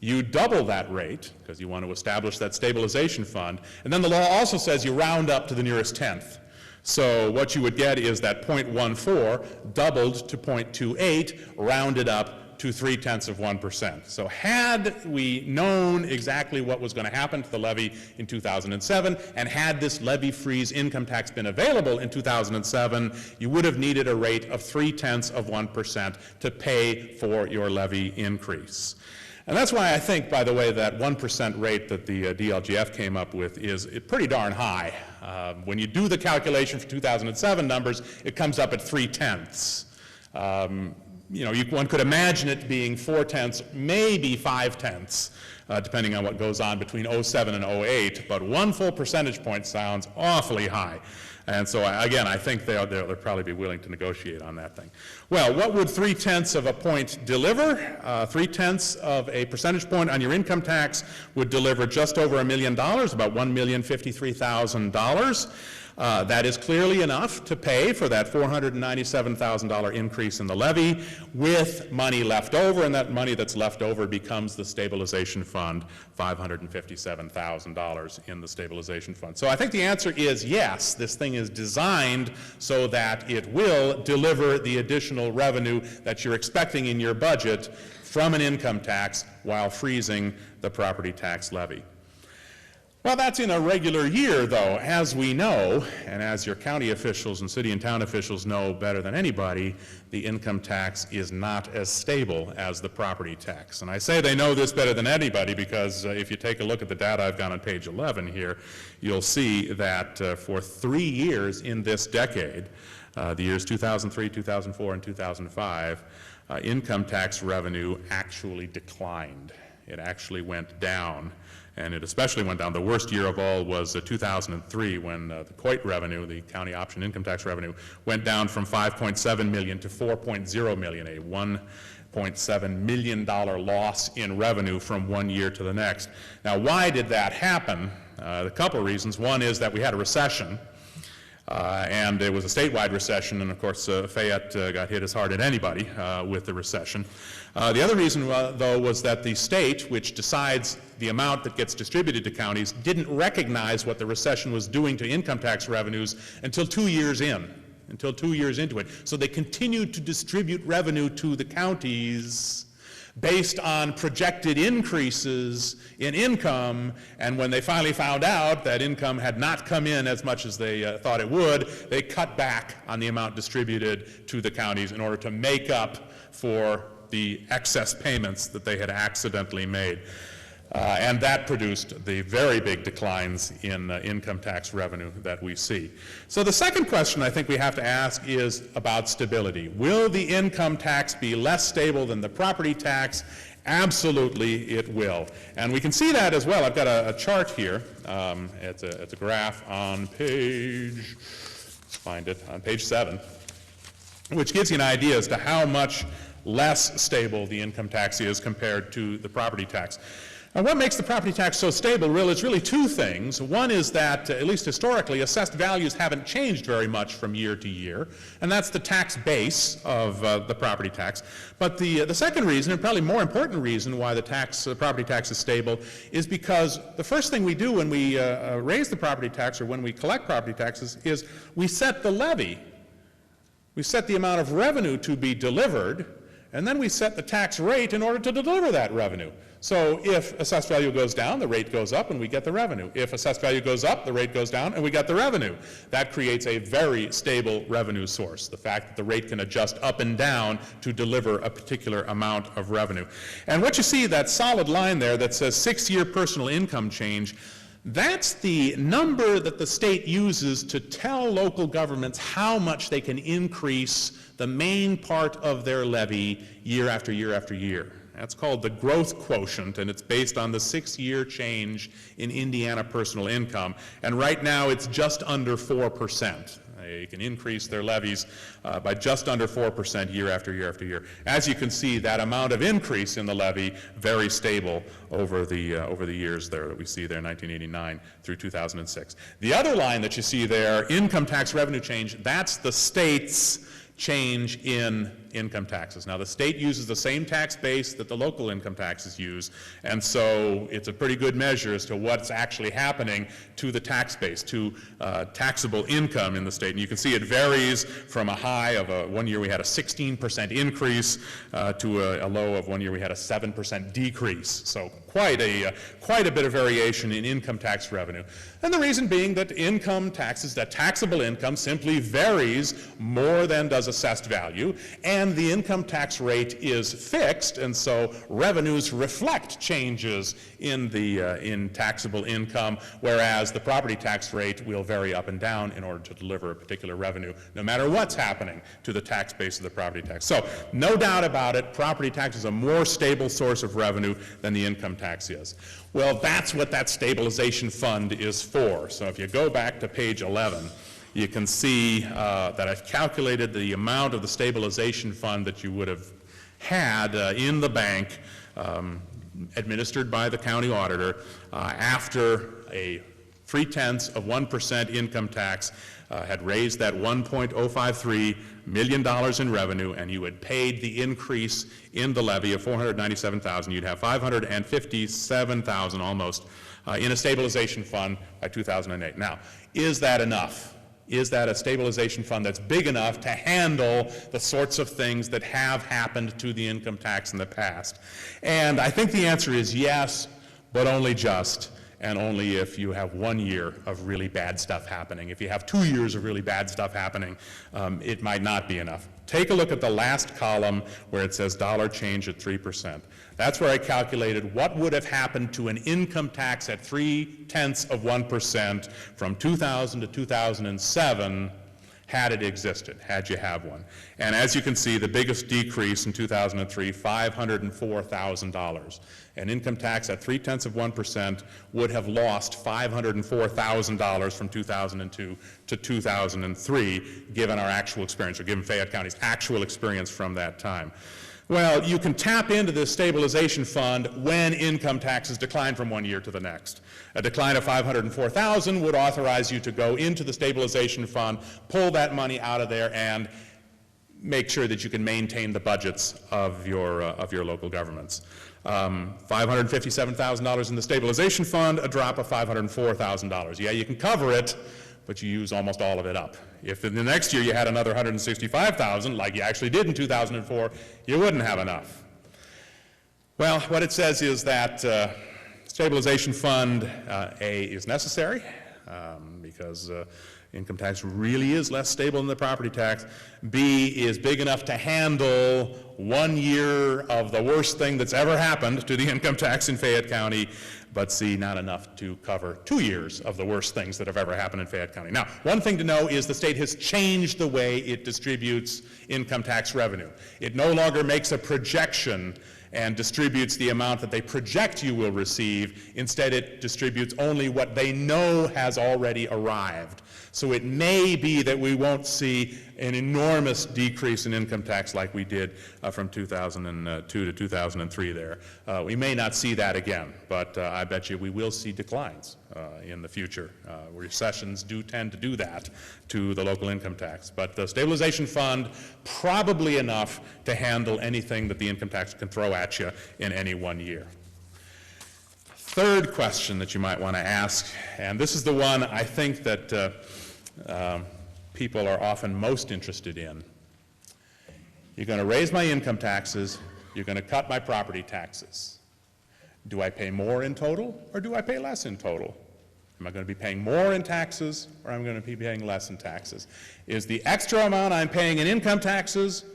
you double that rate, because you want to establish that stabilization fund, and then the law also says you round up to the nearest tenth. So what you would get is that 0.14 doubled to 0.28, rounded up to 0.3%. So had we known exactly what was going to happen to the levy in 2007, and had this levy freeze income tax been available in 2007, you would have needed a rate of 0.3% to pay for your levy increase. And that's why I think, by the way, that 1% rate that the DLGF came up with is pretty darn high. When you do the calculation for 2007 numbers, it comes up at 0.3. One could imagine it being 0.4, maybe 0.5, depending on what goes on between 07 and 08, but 1 full percentage point sounds awfully high. And so, again, I think they'll probably be willing to negotiate on that thing. Well, what would 0.3 of a point deliver? 0.3 of a percentage point on your income tax would deliver just over $1 million, about $1,053,000. That is clearly enough to pay for that $497,000 increase in the levy with money left over, and that money that's left over becomes the stabilization fund, $557,000 in the stabilization fund. So I think the answer is yes, this thing is designed so that it will deliver the additional revenue that you're expecting in your budget from an income tax while freezing the property tax levy. Well, that's in a regular year, though. As we know, and as your county officials and city and town officials know better than anybody, the income tax is not as stable as the property tax. And I say they know this better than anybody because if you take a look at the data I've got on page 11 here, you'll see that for 3 years in this decade, the years 2003, 2004, and 2005, income tax revenue actually declined. It actually went down. And it especially went down. The worst year of all was 2003 when the LOIT revenue, the county option income tax revenue, went down from $5.7 million to $4.0 million, a $1.7 million loss in revenue from one year to the next. Now, why did that happen? A couple of reasons. One is that we had a recession. And it was a statewide recession, and of course Fayette got hit as hard as anybody with the recession. The other reason, though, was that the state, which decides the amount that gets distributed to counties, didn't recognize what the recession was doing to income tax revenues until 2 years in, until 2 years into it. So they continued to distribute revenue to the counties based on projected increases in income, and when they finally found out that income had not come in as much as they thought it would, they cut back on the amount distributed to the counties in order to make up for the excess payments that they had accidentally made. And that produced the very big declines in income tax revenue that we see. So the second question I think we have to ask is about stability. Will the income tax be less stable than the property tax? Absolutely it will. And we can see that as well. I've got a chart here. It's a graph on page, let's find it, on page 7, which gives you an idea as to how much less stable the income tax is compared to the property tax. And what makes the property tax so stable, really, it's really two things. One is that, at least historically, assessed values haven't changed very much from year to year, and that's the tax base of the property tax. But the second reason, and probably more important reason why the property tax is stable, is because the first thing we do when we raise the property tax or when we collect property taxes is we set the levy. We set the amount of revenue to be delivered, and then we set the tax rate in order to deliver that revenue. So if assessed value goes down, the rate goes up and we get the revenue. If assessed value goes up, the rate goes down and we get the revenue. That creates a very stable revenue source, the fact that the rate can adjust up and down to deliver a particular amount of revenue. And what you see, that solid line there that says 6-year personal income change, that's the number that the state uses to tell local governments how much they can increase the main part of their levy year after year after year. That's called the growth quotient, and it's based on the 6-year change in Indiana personal income. And right now it's just under 4%. They can increase their levies by just under 4% year after year after year. As you can see, that amount of increase in the levy very stable over the years there that we see there, 1989 through 2006. The other line that you see there, income tax revenue change, that's the state's change in income taxes. Now, the state uses the same tax base that the local income taxes use, and so it's a pretty good measure as to what's actually happening to the tax base, to taxable income in the state. And you can see it varies from a high of one year we had a 16% increase to a low of one year we had a 7% decrease. So quite a bit of variation in income tax revenue. And the reason being that income taxes, that taxable income simply varies more than does assessed value, and the income tax rate is fixed, and so revenues reflect changes in taxable income, whereas the property tax rate will vary up and down in order to deliver a particular revenue, no matter what's happening to the tax base of the property tax. So no doubt about it, property tax is a more stable source of revenue than the income tax is. Well, that's what that stabilization fund is for. So if you go back to page 11, you can see that I've calculated the amount of the stabilization fund that you would have had in the bank administered by the county auditor after a 0.3% income tax had raised that $1.053 million in revenue, and you had paid the increase in the levy of $497,000. You'd have $557,000 almost in a stabilization fund by 2008. Now, is that enough? Is that a stabilization fund that's big enough to handle the sorts of things that have happened to the income tax in the past? And I think the answer is yes, but only just, and only if you have 1 year of really bad stuff happening. If you have 2 years of really bad stuff happening, it might not be enough. Take a look at the last column where it says dollar change at 3%. That's where I calculated what would have happened to an income tax at 0.3% from 2000 to 2007 had it existed, had you have one. And as you can see, the biggest decrease in 2003, $504,000. An income tax at 0.3% would have lost $504,000 from 2002 to 2003, given our actual experience, or given Fayette County's actual experience from that time. Well, you can tap into this stabilization fund when income taxes decline from 1 year to the next. A decline of $504,000 would authorize you to go into the stabilization fund, pull that money out of there, and make sure that you can maintain the budgets of your local governments. $557,000 in the stabilization fund, a drop of $504,000. Yeah, you can cover it, but you use almost all of it up. If in the next year you had another $165,000, like you actually did in 2004, you wouldn't have enough. Well, what it says is that stabilization fund A is necessary because income tax really is less stable than the property tax. B is big enough to handle 1 year of the worst thing that's ever happened to the income tax in Fayette County, but C, not enough to cover 2 years of the worst things that have ever happened in Fayette County. Now, one thing to know is the state has changed the way it distributes income tax revenue. It no longer makes a projection and distributes the amount that they project you will receive. Instead, it distributes only what they know has already arrived. So it may be that we won't see an enormous decrease in income tax like we did from 2002 to 2003 there. We may not see that again, but I bet you we will see declines in the future. Recessions do tend to do that to the local income tax. But the stabilization fund, probably enough to handle anything that the income tax can throw at you in any 1 year. Third question that you might want to ask, and this is the one I think that people are often most interested in. You're going to raise my income taxes, you're going to cut my property taxes. Do I pay more in total, or do I pay less in total? Am I going to be paying more in taxes, or am I going to be paying less in taxes? Is the extra amount I'm paying in income taxes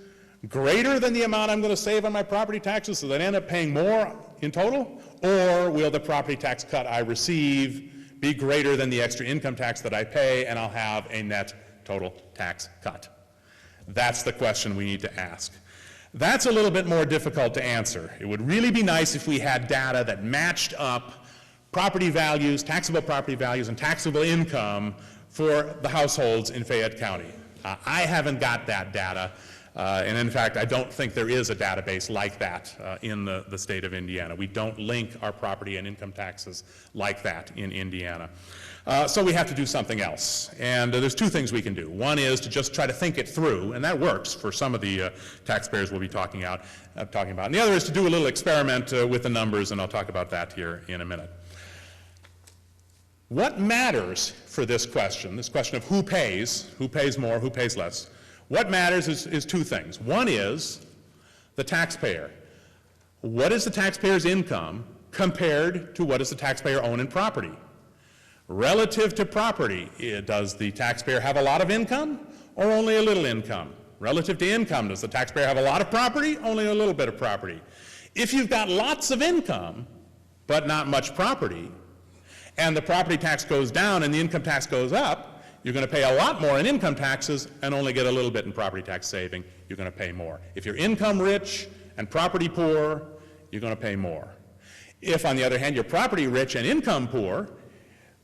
greater than the amount I'm going to save on my property taxes so that I end up paying more in total? Or will the property tax cut I receive be greater than the extra income tax that I pay, and I'll have a net total tax cut? That's the question we need to ask. That's a little bit more difficult to answer. It would really be nice if we had data that matched up property values, taxable property values, and taxable income for the households in Fayette County. I haven't got that data, and in fact, I don't think there is a database like that in the state of Indiana. We don't link our property and income taxes like that in Indiana. So we have to do something else, and there's two things we can do. One is to just try to think it through, and that works for some of the taxpayers we'll be talking about. And the other is to do a little experiment with the numbers, and I'll talk about that here in a minute. What matters for this question of who pays more, who pays less, what matters is two things. One is the taxpayer. What is the taxpayer's income compared to what does the taxpayer own in property? Relative to property, does the taxpayer have a lot of income or only a little income? Relative to income, does the taxpayer have a lot of property, only a little bit of property? If you've got lots of income but not much property, and the property tax goes down and the income tax goes up, you're going to pay a lot more in income taxes and only get a little bit in property tax saving. You're going to pay more. If you're income rich and property poor, you're going to pay more. If, on the other hand, you're property rich and income poor,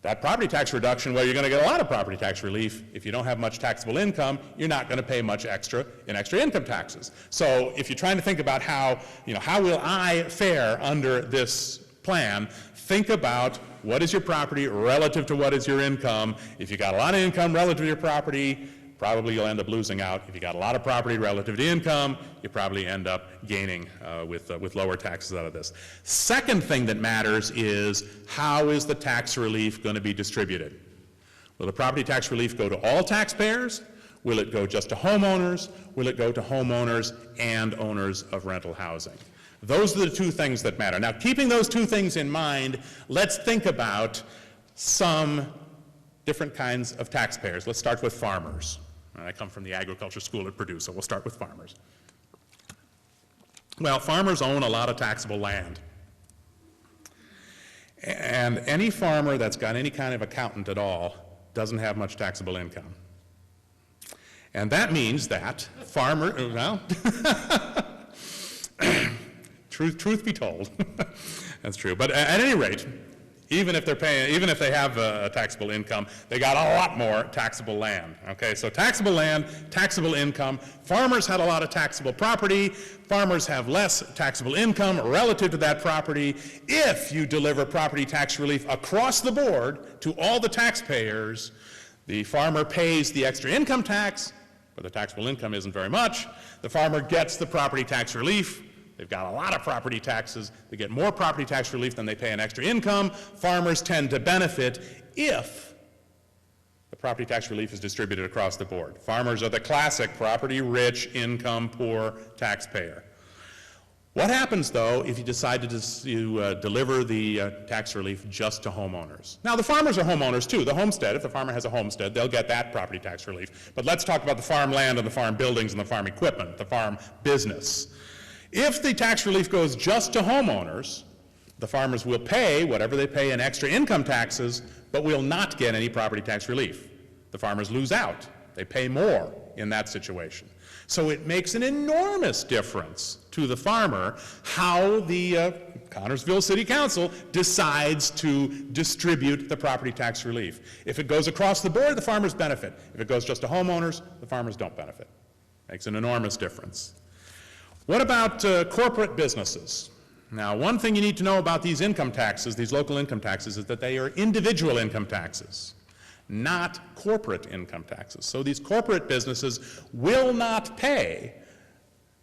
that property tax reduction, well, you're going to get a lot of property tax relief. If you don't have much taxable income, you're not going to pay much extra in extra income taxes. So if you're trying to think about how will I fare under this plan, think about what is your property relative to what is your income. If you got a lot of income relative to your property, probably you'll end up losing out. If you got a lot of property relative to income, you probably end up gaining with lower taxes out of this. Second thing that matters is how is the tax relief going to be distributed? Will the property tax relief go to all taxpayers? Will it go just to homeowners? Will it go to homeowners and owners of rental housing? Those are the two things that matter. Now, keeping those two things in mind, let's think about some different kinds of taxpayers. Let's start with farmers. I come from the agriculture school at Purdue, so we'll start with farmers. Well, farmers own a lot of taxable land. And any farmer that's got any kind of accountant at all doesn't have much taxable income. And that means that truth be told, that's true. But at any rate, even if they have a taxable income, they got a lot more taxable land. Okay, so taxable land, taxable income. Farmers had a lot of taxable property. Farmers have less taxable income relative to that property. If you deliver property tax relief across the board to all the taxpayers, the farmer pays the extra income tax, but the taxable income isn't very much. The farmer gets the property tax relief. They've got a lot of property taxes. They get more property tax relief than they pay in extra income. Farmers tend to benefit if the property tax relief is distributed across the board. Farmers are the classic property-rich, income-poor taxpayer. What happens, though, if you decide to deliver the tax relief just to homeowners? Now, the farmers are homeowners, too. The homestead, if the farmer has a homestead, they'll get that property tax relief. But let's talk about the farm land and the farm buildings and the farm equipment, the farm business. If the tax relief goes just to homeowners, the farmers will pay whatever they pay in extra income taxes, but will not get any property tax relief. The farmers lose out. They pay more in that situation. So it makes an enormous difference to the farmer how the Connersville City Council decides to distribute the property tax relief. If it goes across the board, the farmers benefit. If it goes just to homeowners, the farmers don't benefit. Makes an enormous difference. What about corporate businesses? Now, one thing you need to know about these income taxes, these local income taxes, is that they are individual income taxes, not corporate income taxes. So these corporate businesses will not pay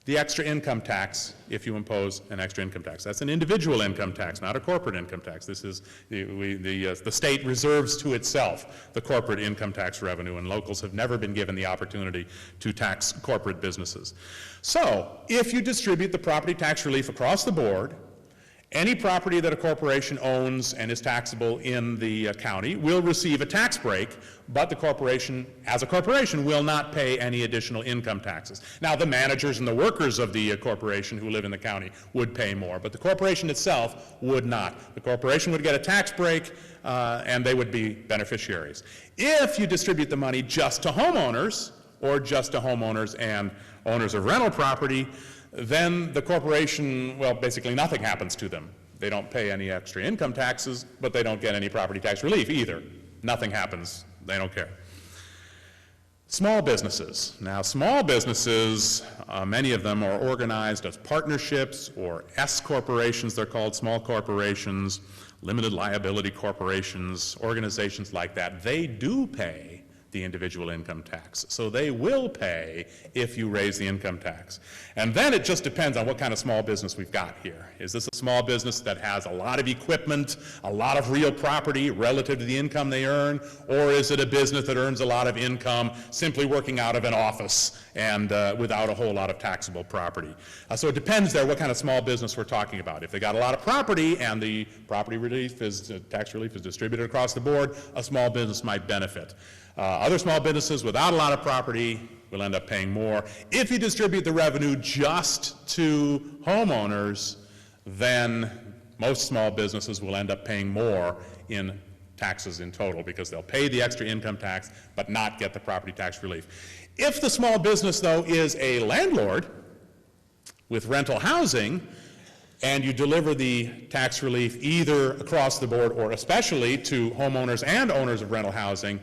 the extra income tax if you impose an extra income tax. That's an individual income tax, not a corporate income tax. This is the state reserves to itself the corporate income tax revenue, and locals have never been given the opportunity to tax corporate businesses. So if you distribute the property tax relief across the board, any property that a corporation owns and is taxable in the county will receive a tax break, but the corporation, as a corporation, will not pay any additional income taxes. Now, the managers and the workers of the corporation who live in the county would pay more, but the corporation itself would not. The corporation would get a tax break, and they would be beneficiaries. If you distribute the money just to homeowners, or just to homeowners and owners of rental property, then the corporation, well, basically nothing happens to them. They don't pay any extra income taxes, but they don't get any property tax relief either. Nothing happens They don't care. Small businesses. Now, small businesses, many of them are organized as partnerships or S corporations, they're called, small corporations, limited liability corporations, organizations like that. They do pay the individual income tax. So they will pay if you raise the income tax. And then it just depends on what kind of small business we've got here. Is this a small business that has a lot of equipment, a lot of real property relative to the income they earn, or is it a business that earns a lot of income simply working out of an office and without a whole lot of taxable property? So it depends there what kind of small business we're talking about. If they got a lot of property and the property relief is, tax relief is distributed across the board, a small business might benefit. Other small businesses without a lot of property will end up paying more. If you distribute the revenue just to homeowners, then most small businesses will end up paying more in taxes in total because they'll pay the extra income tax but not get the property tax relief. If the small business, though, is a landlord with rental housing, and you deliver the tax relief either across the board or especially to homeowners and owners of rental housing,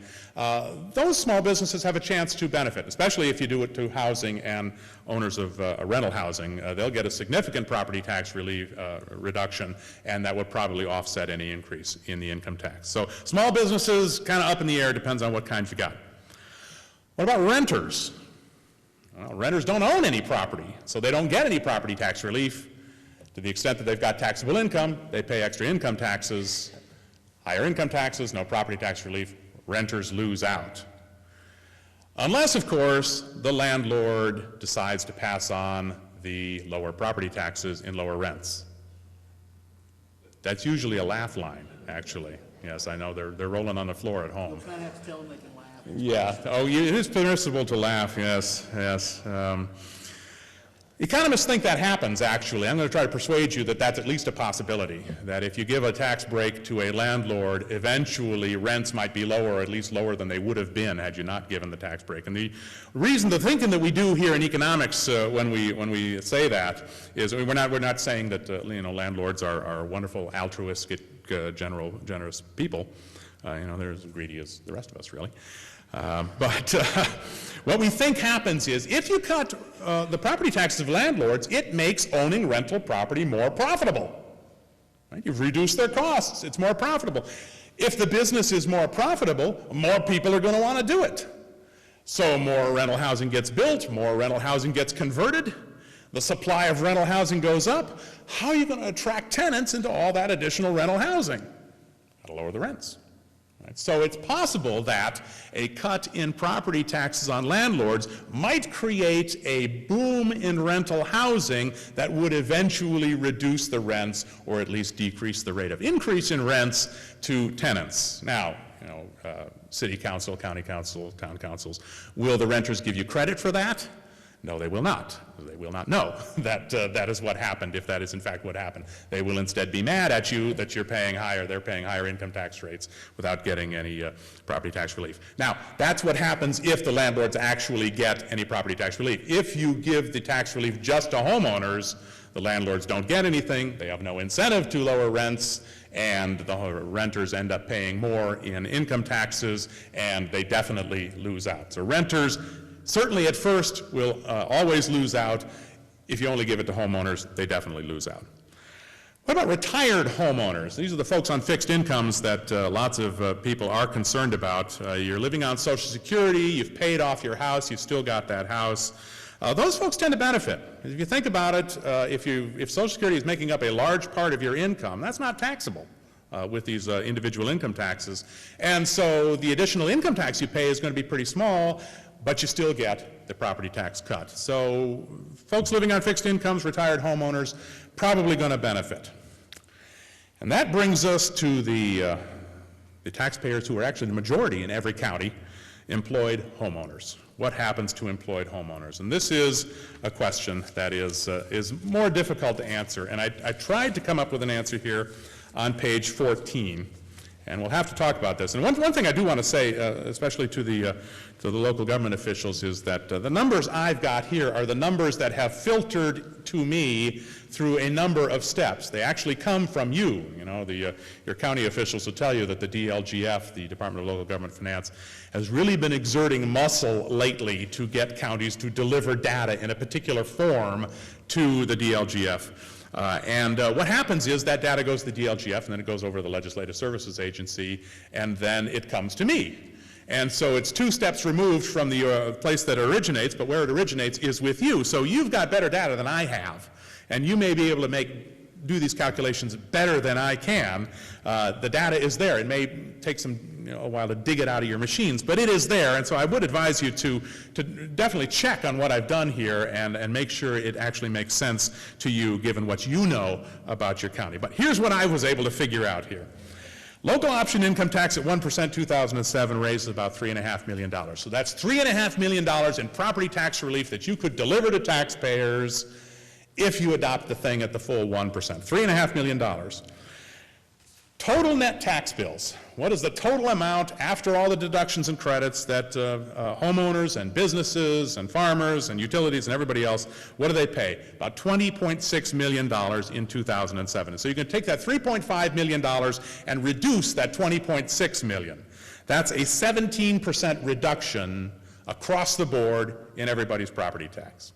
those small businesses have a chance to benefit, especially if you do it to housing and owners of rental housing. They'll get a significant property tax relief reduction, and that would probably offset any increase in the income tax. So small businesses, kind of up in the air, depends on what kinds you got. What about renters? Well, renters don't own any property, so they don't get any property tax relief. To the extent that they've got taxable income, they pay extra income taxes. Higher income taxes, no property tax relief, renters lose out. Unless, of course, the landlord decides to pass on the lower property taxes in lower rents. That's usually a laugh line, actually. Yes, I know, they're rolling on the floor at home. You kind of have to tell them they can laugh. Yeah, oh, it is permissible to laugh, yes, yes. Economists think that happens, actually. I'm going to try to persuade you that that's at least a possibility, that if you give a tax break to a landlord, eventually rents might be lower, or at least lower than they would have been had you not given the tax break. And the reason, the thinking that we do here in economics when we say that is we're not saying that landlords are wonderful, altruistic, generous people. They're as greedy as the rest of us, really. But what we think happens is if you cut the property taxes of landlords, it makes owning rental property more profitable. Right? You've reduced their costs. It's more profitable. If the business is more profitable, more people are going to want to do it. So more rental housing gets built, more rental housing gets converted, the supply of rental housing goes up. How are you going to attract tenants into all that additional rental housing? Got to lower the rents. So it's possible that a cut in property taxes on landlords might create a boom in rental housing that would eventually reduce the rents or at least decrease the rate of increase in rents to tenants. Now, city council, county council, town councils, will the renters give you credit for that? No, they will not. They will not know that that is what happened, if that is in fact what happened. They will instead be mad at you that you're paying higher, they're paying higher income tax rates without getting any property tax relief. Now, that's what happens if the landlords actually get any property tax relief. If you give the tax relief just to homeowners, the landlords don't get anything, they have no incentive to lower rents, and the renters end up paying more in income taxes, and they definitely lose out. So renters certainly at first will always lose out. If you only give it to homeowners, they definitely lose out. What about retired homeowners? These are the folks on fixed incomes that lots of people are concerned about. You're living on Social Security, you've paid off your house, you've still got that house. Those folks tend to benefit. If you think about it, if Social Security is making up a large part of your income, that's not taxable with these individual income taxes. And so the additional income tax you pay is going to be pretty small, but you still get the property tax cut. So folks living on fixed incomes, retired homeowners, probably going to benefit. And that brings us to the taxpayers who are actually the majority in every county, employed homeowners. What happens to employed homeowners? And this is a question that is more difficult to answer. And I tried to come up with an answer here on page 14. And we'll have to talk about this. And one thing I do want to say, especially to the local government officials, is that the numbers I've got here are the numbers that have filtered to me through a number of steps. They actually come from you. You know, your county officials will tell you that the DLGF, the Department of Local Government Finance, has really been exerting muscle lately to get counties to deliver data in a particular form to the DLGF. What happens is that data goes to the DLGF, and then it goes over to the Legislative Services Agency, and then it comes to me. And so it's 2 steps removed from the place that it originates, but where it originates is with you. So you've got better data than I have, and you may be able to do these calculations better than I can. The data is there. It may take a while to dig it out of your machines, but it is there, and so I would advise you to definitely check on what I've done here and make sure it actually makes sense to you given what you know about your county. But here's what I was able to figure out here. Local option income tax at 1% 2007 raises about $3.5 million. So that's $3.5 million in property tax relief that you could deliver to taxpayers if you adopt the thing at the full 1%. $3.5 million. Total net tax bills. What is the total amount after all the deductions and credits that homeowners and businesses and farmers and utilities and everybody else, what do they pay? About $20.6 million in 2007. So you can take that $3.5 million and reduce that $20.6 million. That's a 17% reduction across the board in everybody's property tax.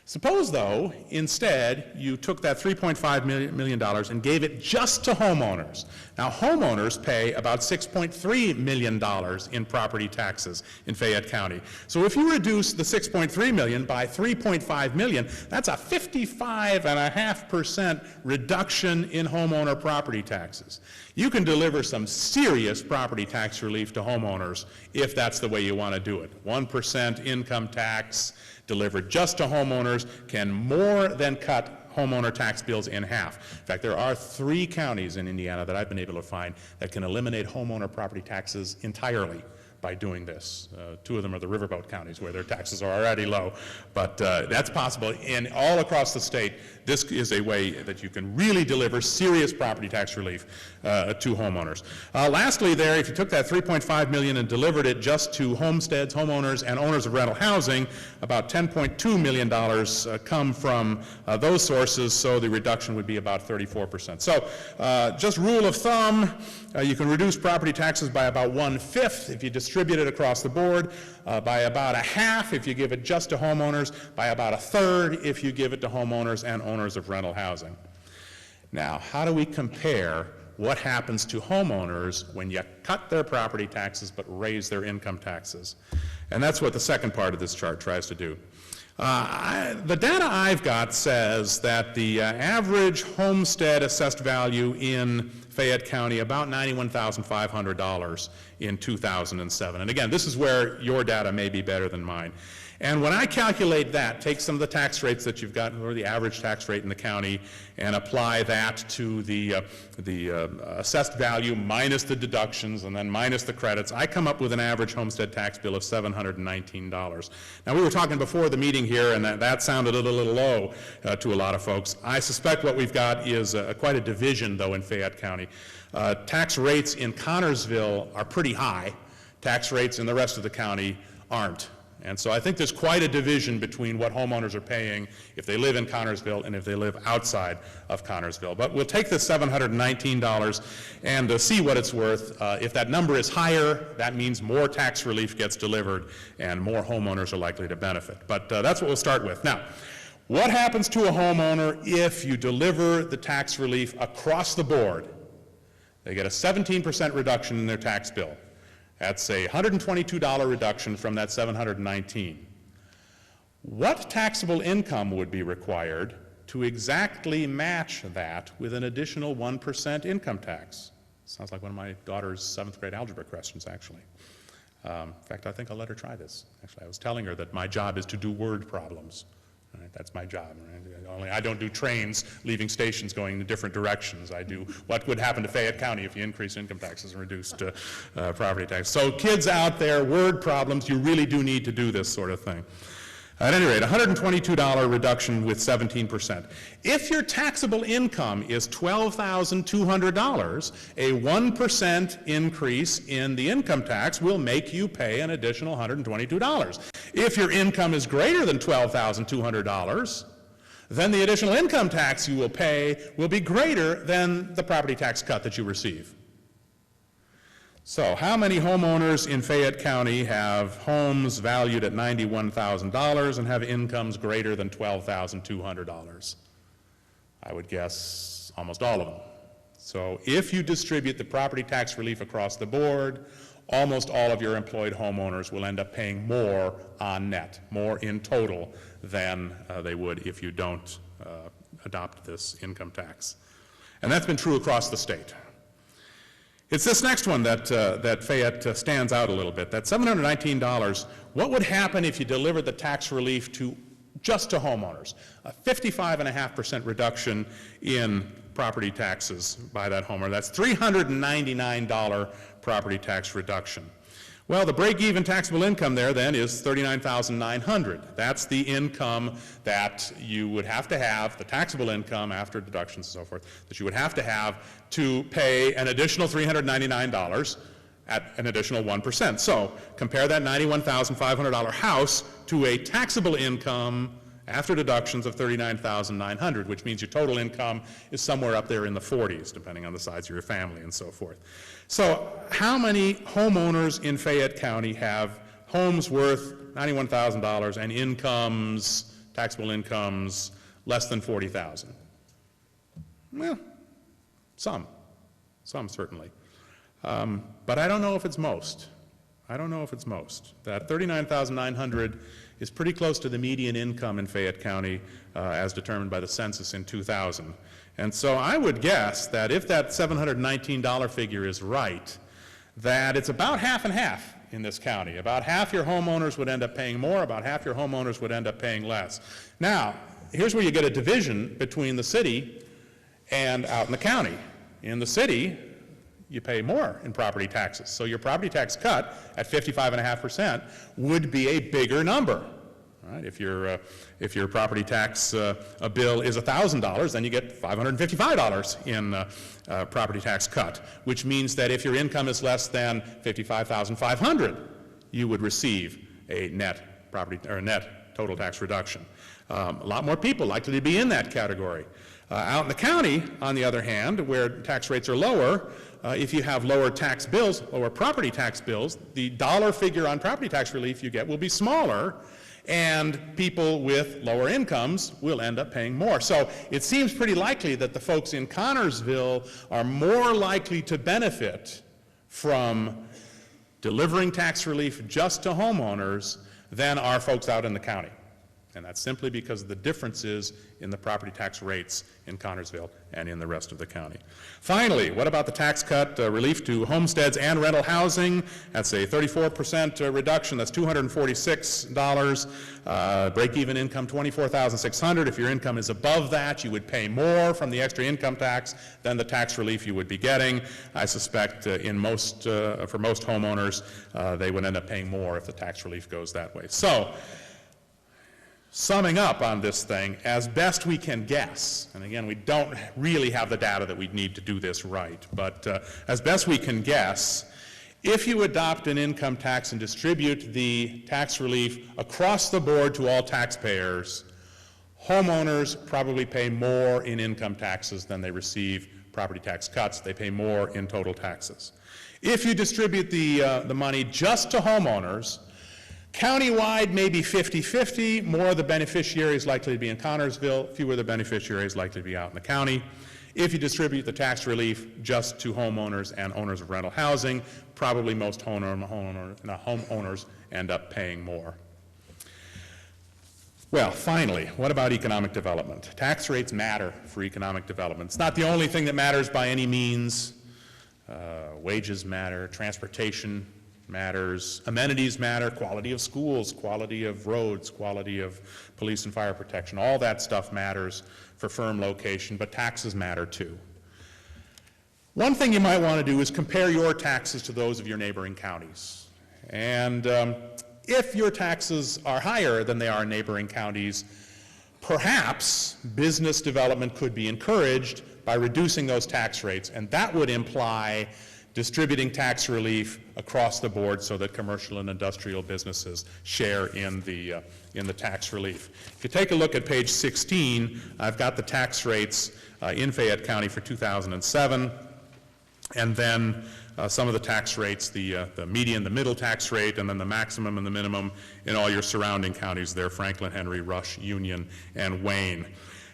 Suppose, though, instead, you took that $3.5 million and gave it just to homeowners. Now, homeowners pay about $6.3 million in property taxes in Fayette County. So if you reduce the $6.3 million by $3.5 million, that's a 55.5% reduction in homeowner property taxes. You can deliver some serious property tax relief to homeowners if that's the way you want to do it. 1% income tax delivered just to homeowners can more than cut homeowner tax bills in half. In fact, there are 3 counties in Indiana that I've been able to find that can eliminate homeowner property taxes entirely by doing this. 2 of them are the riverboat counties where their taxes are already low, but that's possible. And all across the state, this is a way that you can really deliver serious property tax relief to homeowners. Lastly there, if you took that $3.5 million and delivered it just to homesteads, homeowners, and owners of rental housing, about $10.2 million come from those sources, so the reduction would be about 34%. So just rule of thumb, you can reduce property taxes by about 1/5 if you distribute it across the board, by about 1/2 if you give it just to homeowners, by about 1/3 if you give it to homeowners and owners of rental housing. Now, how do we compare what happens to homeowners when you cut their property taxes but raise their income taxes? And that's what the second part of this chart tries to do. The data I've got says that the average homestead assessed value in Fayette County about $91,500 in 2007. And again, this is where your data may be better than mine. And when I calculate that, take some of the tax rates that you've got, or the average tax rate in the county, and apply that to the assessed value minus the deductions and then minus the credits, I come up with an average homestead tax bill of $719. Now, we were talking before the meeting here, and that sounded a little low to a lot of folks. I suspect what we've got is quite a division, though, in Fayette County. Tax rates in Connorsville are pretty high. Tax rates in the rest of the county aren't. And so I think there's quite a division between what homeowners are paying if they live in Connorsville and if they live outside of Connorsville. But we'll take the $719 and see what it's worth. If that number is higher, that means more tax relief gets delivered and more homeowners are likely to benefit. But that's what we'll start with. Now, what happens to a homeowner if you deliver the tax relief across the board? They get a 17% reduction in their tax bill. That's a $122 reduction from that $719. What taxable income would be required to exactly match that with an additional 1% income tax? Sounds like one of my daughter's 7th grade algebra questions, actually. In fact, I think I'll let her try this. Actually, I was telling her that my job is to do word problems. Right, that's my job. Right? Only I don't do trains leaving stations going in different directions. I do what would happen to Fayette County if you increase income taxes and reduced property tax. So kids out there, word problems, you really do need to do this sort of thing. At any rate, $122 reduction with 17%. If your taxable income is $12,200, a 1% increase in the income tax will make you pay an additional $122. If your income is greater than $12,200, then the additional income tax you will pay will be greater than the property tax cut that you receive. So how many homeowners in Fayette County have homes valued at $91,000 and have incomes greater than $12,200? I would guess almost all of them. So if you distribute the property tax relief across the board, almost all of your employed homeowners will end up paying more on net, more in total than they would if you don't adopt this income tax. And that's been true across the state. It's this next one that Fayette stands out a little bit, that $719, what would happen if you delivered the tax relief just to homeowners? A 55.5% reduction in property taxes by that homeowner. That's $399 property tax reduction. Well, the break-even taxable income there then is $39,900. That's the income that you would have to have, the taxable income after deductions and so forth, that you would have to pay an additional $399 at an additional 1%. So compare that $91,500 house to a taxable income after deductions of $39,900, which means your total income is somewhere up there in the 40s, depending on the size of your family and so forth. So how many homeowners in Fayette County have homes worth $91,000 and incomes, taxable incomes, less than $40,000? Well, some certainly. But I don't know if it's most. I don't know if it's most. That $39,900 is pretty close to the median income in Fayette County as determined by the census in 2000. And so I would guess that if that $719 figure is right, that it's about half and half in this county. About half your homeowners would end up paying more, about half your homeowners would end up paying less. Now, here's where you get a division between the city and out in the county. In the city, you pay more in property taxes. So your property tax cut at 55.5% would be a bigger number. Right? If your property tax bill is $1,000, then you get $555 in property tax cut, which means that if your income is less than $55,500, you would receive a net property or net total tax reduction. A lot more people likely to be in that category. Out in the county, on the other hand, where tax rates are lower, if you have lower tax bills, lower property tax bills, the dollar figure on property tax relief you get will be smaller, and people with lower incomes will end up paying more. So it seems pretty likely that the folks in Connorsville are more likely to benefit from delivering tax relief just to homeowners than are folks out in the county. And that's simply because of the differences in the property tax rates in Connorsville and in the rest of the county. Finally, what about the tax cut relief to homesteads and rental housing? That's a 34% reduction. That's $246. Break-even income, $24,600. If your income is above that, you would pay more from the extra income tax than the tax relief you would be getting. I suspect for most homeowners, they would end up paying more if the tax relief goes that way. So, summing up on this thing, as best we can guess, and again, we don't really have the data that we'd need to do this right, but as best we can guess, if you adopt an income tax and distribute the tax relief across the board to all taxpayers, homeowners probably pay more in income taxes than they receive property tax cuts. They pay more in total taxes. If you distribute the money just to homeowners, countywide, maybe 50-50, more of the beneficiaries likely to be in Connorsville, fewer of the beneficiaries likely to be out in the county. If you distribute the tax relief just to homeowners and owners of rental housing, probably most homeowners end up paying more. Well, finally, what about economic development? Tax rates matter for economic development. It's not the only thing that matters by any means. Wages matter, transportation matters, amenities matter, quality of schools, quality of roads, quality of police and fire protection, all that stuff matters for firm location, but taxes matter too. One thing you might want to do is compare your taxes to those of your neighboring counties. And if your taxes are higher than they are in neighboring counties, perhaps business development could be encouraged by reducing those tax rates, and that would imply distributing tax relief across the board so that commercial and industrial businesses share in the tax relief. If you take a look at page 16, I've got the tax rates in Fayette County for 2007, and then some of the tax rates, the median, the middle tax rate, and then the maximum and the minimum in all your surrounding counties there, Franklin, Henry, Rush, Union, and Wayne.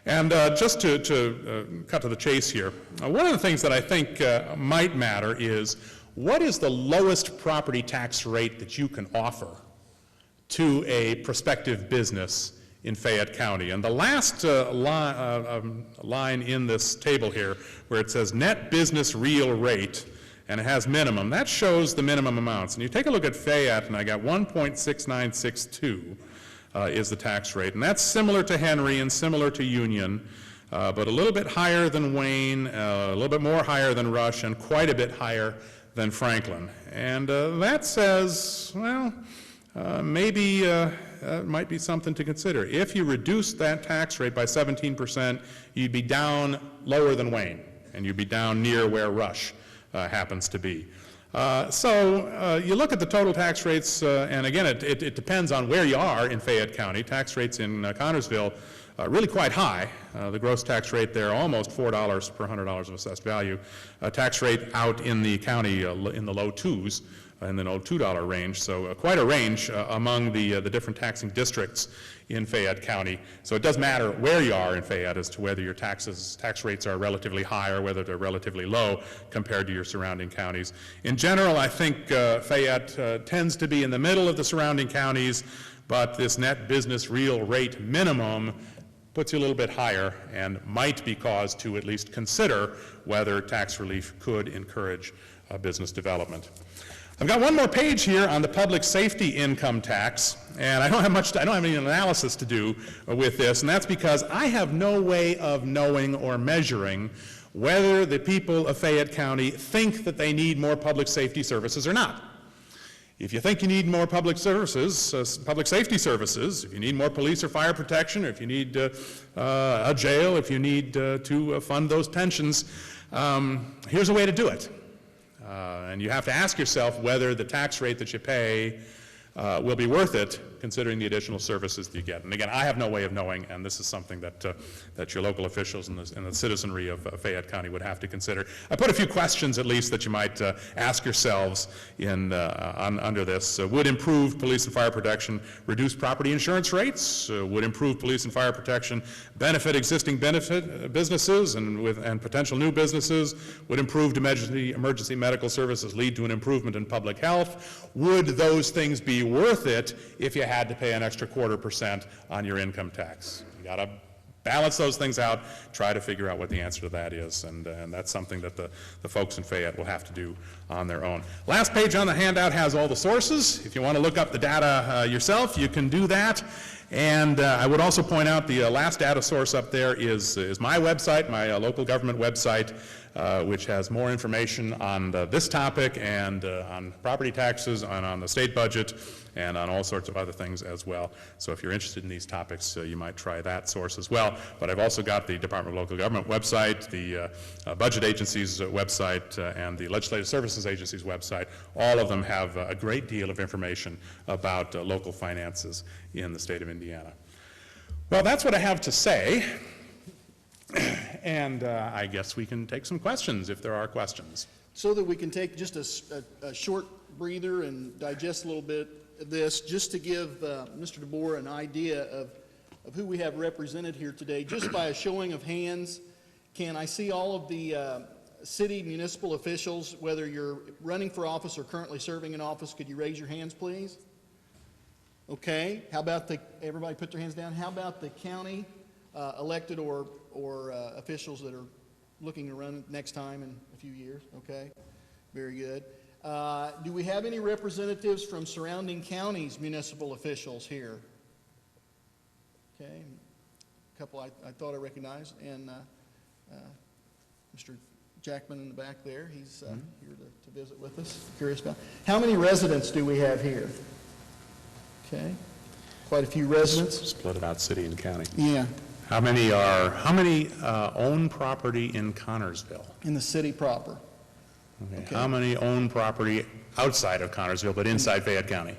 And just to cut to the chase here, one of the things that I think might matter is what is the lowest property tax rate that you can offer to a prospective business in Fayette County? And the last line in this table here, where it says net business real rate, and it has minimum, that shows the minimum amounts. And you take a look at Fayette, and I got 1.6962. Is the tax rate. And that's similar to Henry and similar to Union, but a little bit higher than Wayne, a little bit more higher than Rush, and quite a bit higher than Franklin. And that says, well, maybe it might be something to consider. If you reduce that tax rate by 17%, you'd be down lower than Wayne, and you'd be down near where Rush happens to be. So you look at the total tax rates, and again, it depends on where you are in Fayette County. Tax rates in Connersville really quite high. The gross tax rate there almost $4 per $100 of assessed value. Tax rate out in the county in the low twos, in the low $2 range. So quite a range among the different taxing districts in Fayette County. So it does matter where you are in Fayette as to whether your tax rates are relatively high or whether they're relatively low compared to your surrounding counties. In general, I think Fayette tends to be in the middle of the surrounding counties, but this net business real rate minimum puts you a little bit higher and might be cause to at least consider whether tax relief could encourage business development. I've got one more page here on the public safety income tax, and I don't have any analysis to do with this, and that's because I have no way of knowing or measuring whether the people of Fayette County think that they need more public safety services or not. If you think you need more public services, public safety services, if you need more police or fire protection, or if you need a jail, if you need to fund those pensions, here's a way to do it. And you have to ask yourself whether the tax rate that you pay will be worth it, considering the additional services that you get. And again, I have no way of knowing, and this is something that your local officials and the citizenry of Fayette County would have to consider. I put a few questions, at least, that you might ask yourselves under this. Would improved police and fire protection reduce property insurance rates? Would improved police and fire protection benefit existing businesses and potential new businesses? Would improved emergency medical services lead to an improvement in public health? Would those things be worth it if you had to pay an extra 0.25% on your income tax? You got to balance those things out, try to figure out what the answer to that is, and that's something that the folks in Fayette will have to do on their own. Last page on the handout has all the sources. If you want to look up the data yourself, you can do that. And I would also point out the last data source up there is my website, my local government website, which has more information on this topic and on property taxes, and on the state budget, and on all sorts of other things as well. So if you're interested in these topics, you might try that source as well. But I've also got the Department of Local Government website, the Budget Agency's website, and the Legislative Services Agency's website. All of them have a great deal of information about local finances in the state of Indiana. Well, that's what I have to say. And I guess we can take some questions if there are questions. So that we can take just a short breather and digest a little bit of this, just to give Mr. DeBoer an idea of who we have represented here today, just by a showing of hands. Can I see all of the city municipal officials, whether you're running for office or currently serving in office? Could you raise your hands, please? Okay. How about everybody put their hands down. How about the county elected or officials that are looking to run next time in a few years? Okay, very good. Do we have any representatives from surrounding counties, municipal officials here? Okay, a couple I thought I recognized, and Mr. Jackman in the back there, he's here to visit with us. Curious about how many residents do we have here? Okay. Quite a few residents. Split it out, city and county. Yeah, How many own property in Connersville? in the city proper. Okay. How many own property outside of Connersville, but inside Fayette County?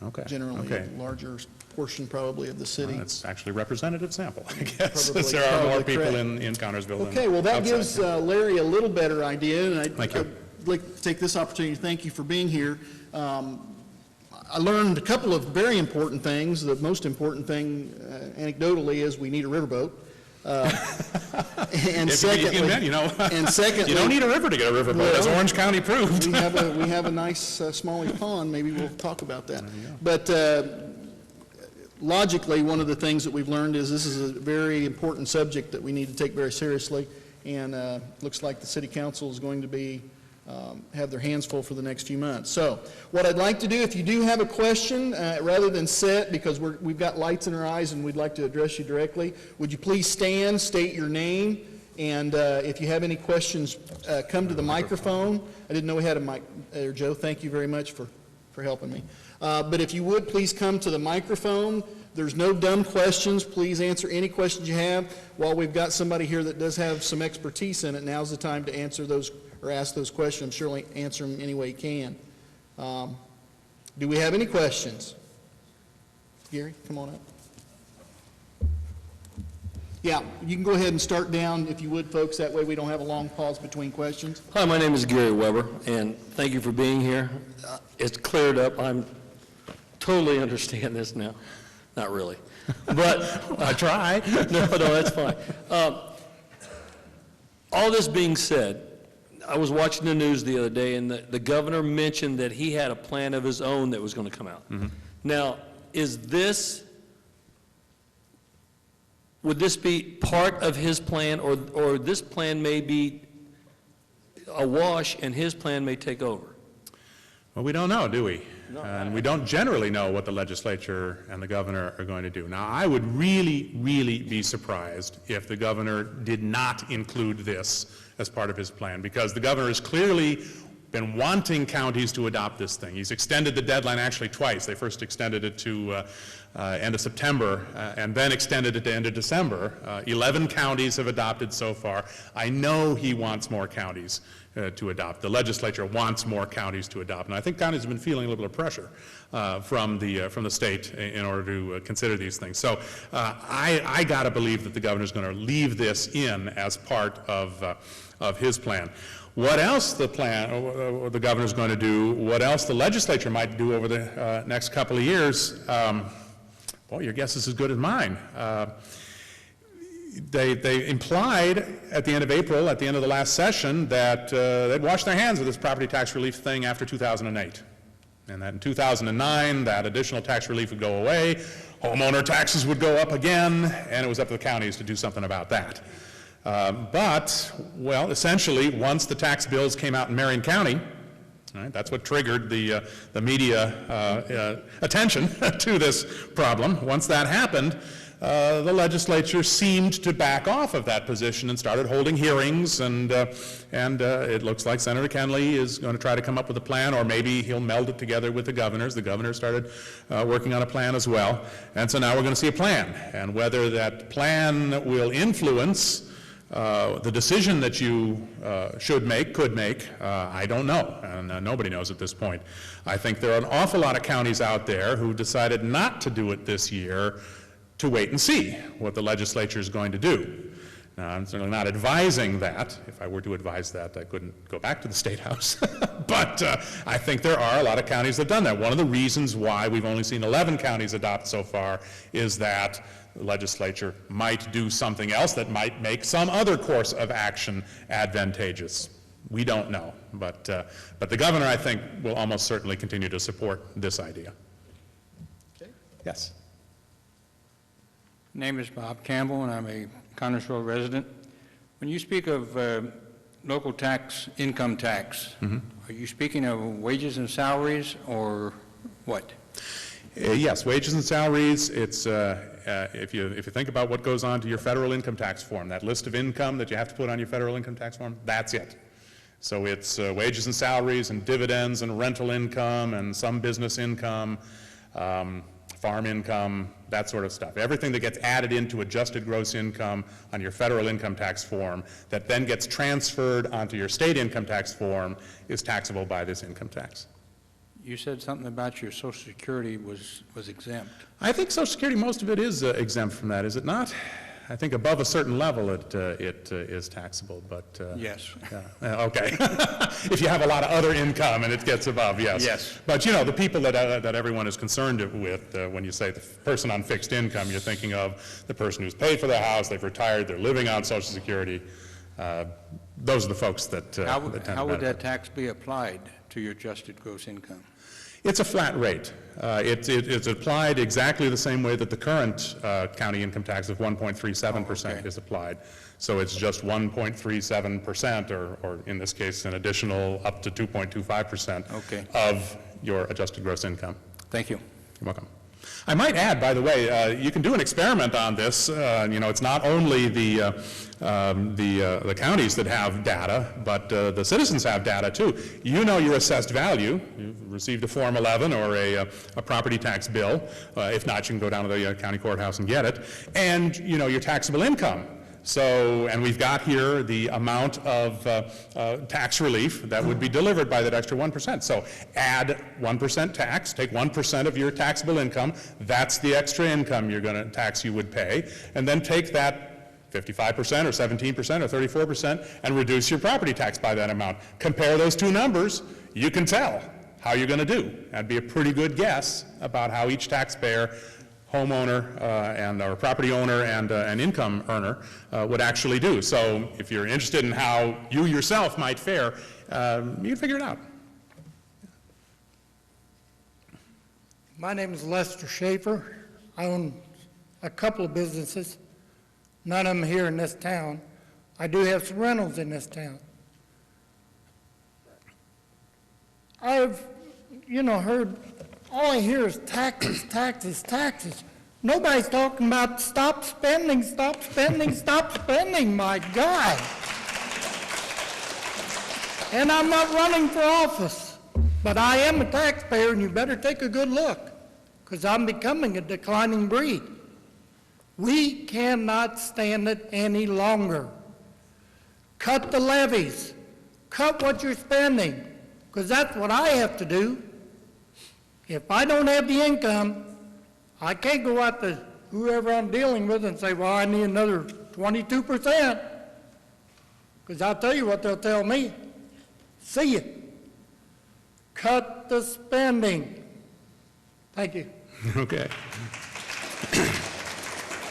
Okay. Generally, Okay. a larger portion probably of the city. Well, it's actually a representative sample, I guess, Probably- since there are more probably people correct. in Connersville than Okay, well, that outside. gives Larry a little better idea, and Thank you. I'd like to take this opportunity to thank you for being here. I learned a couple of very important things. The most important thing, anecdotally, is we need a riverboat. And secondly, and secondly, you don't need a river to get a riverboat, as Well, Orange County proved. we have a nice smallish pond. Maybe we'll talk about that. But logically, one of the things that we've learned is this is a very important subject that we need to take very seriously, and looks like the city council is going to be have their hands full for the next few months. So what I'd like to do, if you do have a question, rather than sit, because we've got lights in our eyes and we'd like to address you directly, would you please stand, state your name, and if you have any questions, come to the microphone. I didn't know we had a mic there, Joe. Thank you very much for helping me. But if you would, please come to the microphone. There's no dumb questions. Please answer any questions you have. While we've got somebody here that does have some expertise in it, now's the time to answer those or ask those questions. Surely answer them any way you can. Do we have any questions? Gary, come on up. Yeah, you can go ahead and start down if you would, folks. That way we don't have a long pause between questions. Hi, my name is Gary Weber, and thank you for being here. It's cleared up. I'm totally understand this now. Not really, but I try. no, that's fine. All this being said, I was watching the news the other day, and the governor mentioned that he had a plan of his own that was going to come out. Mm-hmm. Now, would this be part of his plan, or this plan may be awash and his plan may take over? Well, we don't know, do we? No, And we don't generally know what the legislature and the governor are going to do. Now, I would really, really be surprised if the governor did not include this as part of his plan, because the governor has clearly been wanting counties to adopt this thing. He's extended the deadline actually twice. They first extended it to end of September and then extended it to end of December. 11 counties have adopted so far. I know he wants more counties to adopt. The legislature wants more counties to adopt, and I think counties have been feeling a little bit of pressure from the state in order to consider these things. So I got to believe that the governor's going to leave this in as part of his plan. What else the governor's going to do, what else the legislature might do over the next couple of years, well, your guess is as good as mine. They implied at the end of April, at the end of the last session, that they'd wash their hands of this property tax relief thing after 2008. And that in 2009, that additional tax relief would go away, homeowner taxes would go up again, and it was up to the counties to do something about that. But, well, essentially, once the tax bills came out in Marion County, right, that's what triggered the media attention to this problem. Once that happened, the legislature seemed to back off of that position and started holding hearings, and it looks like Senator Kenley is going to try to come up with a plan, or maybe he'll meld it together with the governors. The governor started working on a plan as well, and so now we're going to see a plan, and whether that plan will influence the decision that you could make, I don't know, and nobody knows at this point. I think there are an awful lot of counties out there who decided not to do it this year to wait and see what the legislature is going to do. Now, I'm certainly not advising that. If I were to advise that, I couldn't go back to the State House. But I think there are a lot of counties that have done that. One of the reasons why we've only seen 11 counties adopt so far is that the legislature might do something else that might make some other course of action advantageous. We don't know. But the governor, I think, will almost certainly continue to support this idea. Okay. Yes. Name is Bob Campbell, and I'm a Connersville resident. When you speak of local tax, income tax, are you speaking of wages and salaries, or what? Yes, wages and salaries. It's if you think about what goes on to your federal income tax form, that list of income that you have to put on your federal income tax form, that's it. So it's wages and salaries and dividends and rental income and some business income. farm income, that sort of stuff. Everything that gets added into adjusted gross income on your federal income tax form that then gets transferred onto your state income tax form is taxable by this income tax. You said something about your Social Security was exempt. I think Social Security, most of it is exempt from that, is it not? I think above a certain level it is taxable, but... Yes. Yeah, okay. If you have a lot of other income and it gets above, yes. Yes. But, you know, the people that everyone is concerned with, when you say the person on fixed income, you're thinking of the person who's paid for their house, they've retired, they're living on Social Security. Those are the folks that tend How to would benefit. that tax be applied to your adjusted gross income? It's a flat rate. It's applied exactly the same way that the current county income tax of 1.37% is applied. So it's just 1.37%, or in this case, an additional up to 2.25% of your adjusted gross income. Thank you. You're welcome. I might add, by the way, you can do an experiment on this. You know, it's not only the counties that have data, but the citizens have data too. You know your assessed value. You've received a Form 11 or a property tax bill. If not, you can go down to the county courthouse and get it. And you know your taxable income. So, and we've got here the amount of tax relief that would be delivered by that extra 1%. So add 1% tax, take 1% of your taxable income, that's the extra income you're going to tax you would pay, and then take that 55% or 17% or 34% and reduce your property tax by that amount. Compare those two numbers, you can tell how you're going to do. That'd be a pretty good guess about how each taxpayer, homeowner or property owner and an income earner would actually do. So if you're interested in how you yourself might fare, you can figure it out. My name is Lester Schaefer. I own a couple of businesses, none of them here in this town. I do have some rentals in this town. I've, heard, all I hear is taxes, taxes, taxes. Nobody's talking about stop spending, stop spending, stop spending, my God. And I'm not running for office, but I am a taxpayer, and you better take a good look, because I'm becoming a declining breed. We cannot stand it any longer. Cut the levies. Cut what you're spending, because that's what I have to do. If I don't have the income, I can't go out to whoever I'm dealing with and say, well, I need another 22%. Because I'll tell you what they'll tell me. See you. Cut the spending. Thank you. Okay.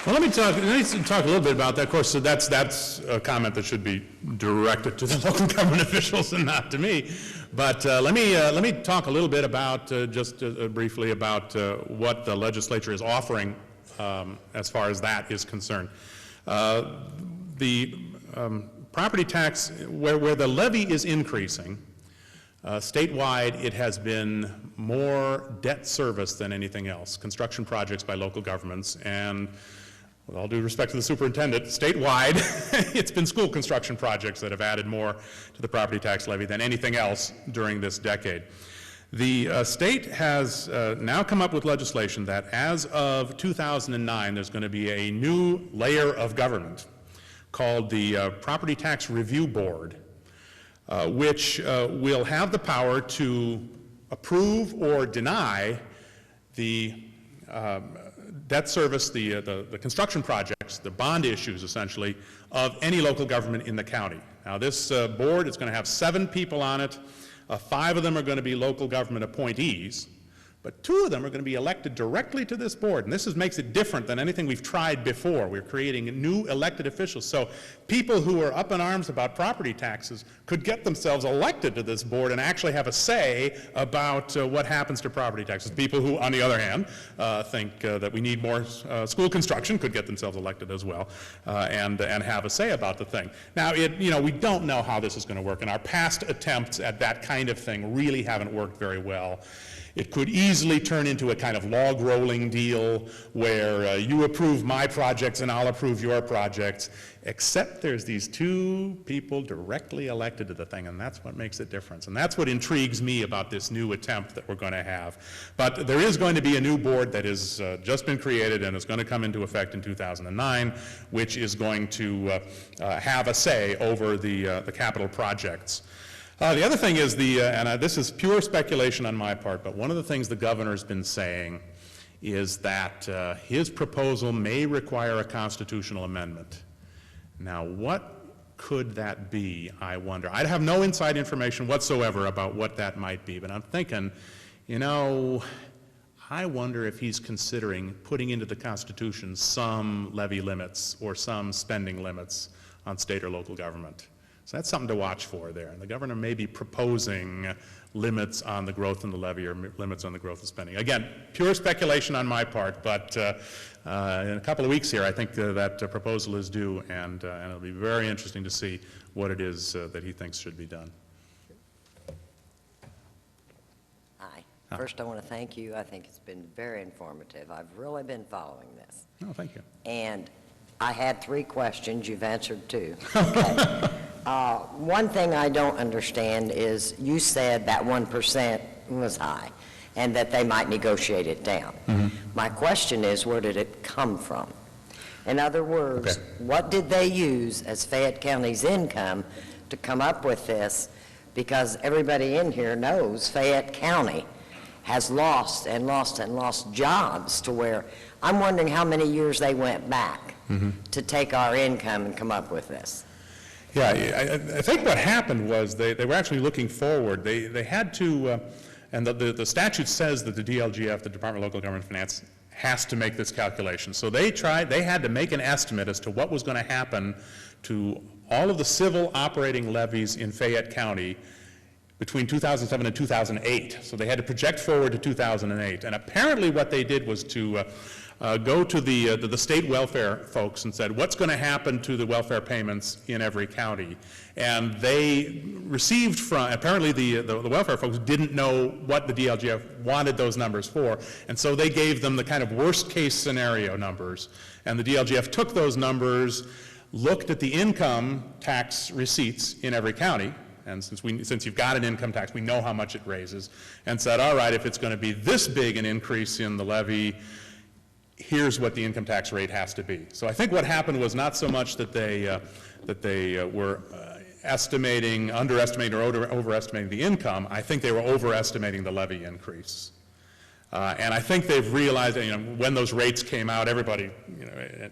Well, let me talk a little bit about that. Of course, so that's a comment that should be directed to the local government officials and not to me. But let me talk a little bit about briefly about what the legislature is offering as far as that is concerned. The property tax, where the levy is increasing, statewide, it has been more debt service than anything else, construction projects by local governments, and with all due respect to the superintendent, statewide, it's been school construction projects that have added more to the property tax levy than anything else during this decade. The state has now come up with legislation that as of 2009, there's going to be a new layer of government called the Property Tax Review Board, which will have the power to approve or deny the debt service, the construction projects, the bond issues, essentially, of any local government in the county. Now, this board is going to have 7 people on it. 5 of them are going to be local government appointees, but 2 of them are going to be elected directly to this board, and this makes it different than anything we've tried before. We're creating new elected officials, so people who are up in arms about property taxes could get themselves elected to this board and actually have a say about what happens to property taxes. People who, on the other hand, think that we need more school construction could get themselves elected as well and have a say about the thing. Now, we don't know how this is going to work, and our past attempts at that kind of thing really haven't worked very well. It could easily turn into a kind of log rolling deal where you approve my projects and I'll approve your projects, except there's these two people directly elected to the thing, and that's what makes it different. And that's what intrigues me about this new attempt that we're going to have. But there is going to be a new board that has just been created and is going to come into effect in 2009, which is going to have a say over the capital projects. The other thing is this is pure speculation on my part, but one of the things the governor's been saying is that his proposal may require a constitutional amendment. Now, what could that be, I wonder? I have no inside information whatsoever about what that might be, but I'm thinking, you know, I wonder if he's considering putting into the Constitution some levy limits or some spending limits on state or local government. So that's something to watch for there. And the governor may be proposing limits on the growth in the levy or limits on the growth of spending. Again, pure speculation on my part, but in a couple of weeks here, I think that proposal is due, and it'll be very interesting to see what it is that he thinks should be done. Hi. First, I want to thank you. I think it's been very informative. I've really been following this. Oh, thank you. And I had 3 questions. You've answered 2. Okay. One thing I don't understand is you said that 1% was high and that they might negotiate it down. Mm-hmm. My question is, where did it come from? In other words, Okay. what did they use as Fayette County's income to come up with this? Because everybody in here knows Fayette County has lost and lost and lost jobs to where I'm wondering how many years they went back to take our income and come up with this. Yeah, I think what happened was they were actually looking forward. They had to, and the statute says that the DLGF, the Department of Local Government Finance, has to make this calculation. So they had to make an estimate as to what was going to happen to all of the civil operating levies in Fayette County between 2007 and 2008. So they had to project forward to 2008. And apparently what they did was to go to the state welfare folks and said, what's going to happen to the welfare payments in every county? And they received from, apparently the welfare folks didn't know what the DLGF wanted those numbers for, and so they gave them the kind of worst case scenario numbers. And the DLGF took those numbers, looked at the income tax receipts in every county, and since you've got an income tax, we know how much it raises, and said, all right, if it's going to be this big an increase in the levy, here's what the income tax rate has to be. So I think what happened was not so much that they were estimating, underestimating, or overestimating the income. I think they were overestimating the levy increase. And I think they've realized that, when those rates came out, everybody,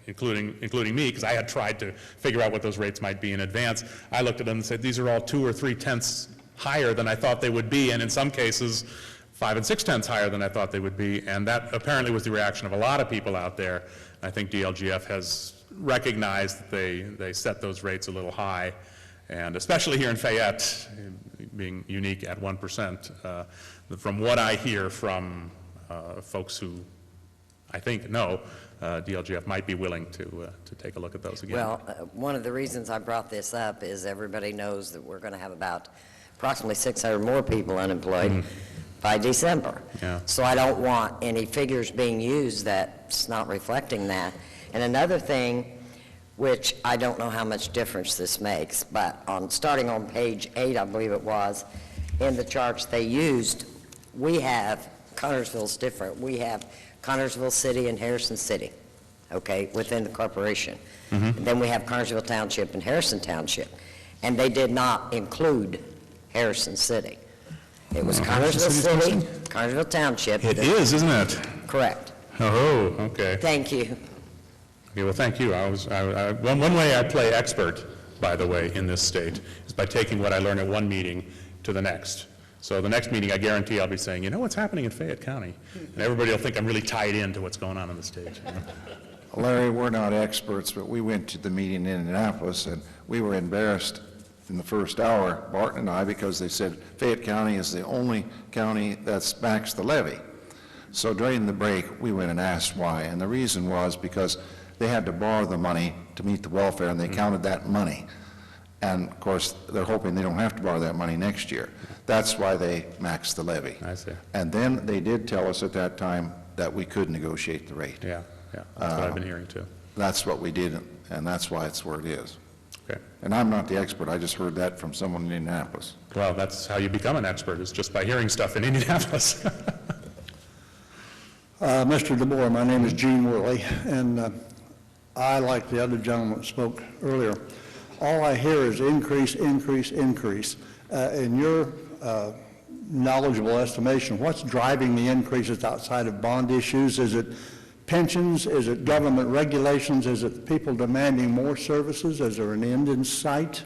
including me, because I had tried to figure out what those rates might be in advance, I looked at them and said, these are all 2 or 3 tenths higher than I thought they would be, and in some cases, 5 and 6 tenths higher than I thought they would be, and that apparently was the reaction of a lot of people out there. I think DLGF has recognized that they set those rates a little high, and especially here in Fayette, being unique at 1%, from what I hear from folks who I think know, DLGF might be willing to take a look at those again. Well, one of the reasons I brought this up is everybody knows that we're going to have about approximately 600 more people unemployed by December. Yeah. So I don't want any figures being used that's not reflecting that. And another thing, which I don't know how much difference this makes, but starting on page 8, I believe it was, in the charts they used, we have, Connersville's different. We have Connersville City and Harrison City, okay, within the corporation. And then we have Connersville Township and Harrison Township. And they did not include Harrison City. It was Connersville City, Connersville Township. It is, isn't it? Correct. Oh, okay. Thank you. Okay, well, thank you. One way I play expert, by the way, in this state, is by taking what I learn at one meeting to the next. So the next meeting, I guarantee I'll be saying, you know what's happening in Fayette County? And everybody will think I'm really tied into what's going on the state. Larry, we're not experts, but we went to the meeting in Indianapolis, and we were embarrassed in the first hour, Barton and I, because they said Fayette County is the only county that's maxed the levy. So during the break, we went and asked why, and the reason was because they had to borrow the money to meet the welfare, and they counted that money. And of course, they're hoping they don't have to borrow that money next year. That's why they maxed the levy. I see. And then they did tell us at that time that we could negotiate the rate. Yeah, that's what I've been hearing too. That's what we did, and that's why it's where it is. Okay. And I'm not the expert, I just heard that from someone in Indianapolis. Well, that's how you become an expert, is just by hearing stuff in Indianapolis. Mr. DeBoer, my name is Gene Worley, and I, like the other gentleman that spoke earlier, all I hear is increase, increase, increase. In your knowledgeable estimation, what's driving the increases outside of bond issues? Is it pensions? Is it government regulations? Is it people demanding more services? Is there an end in sight?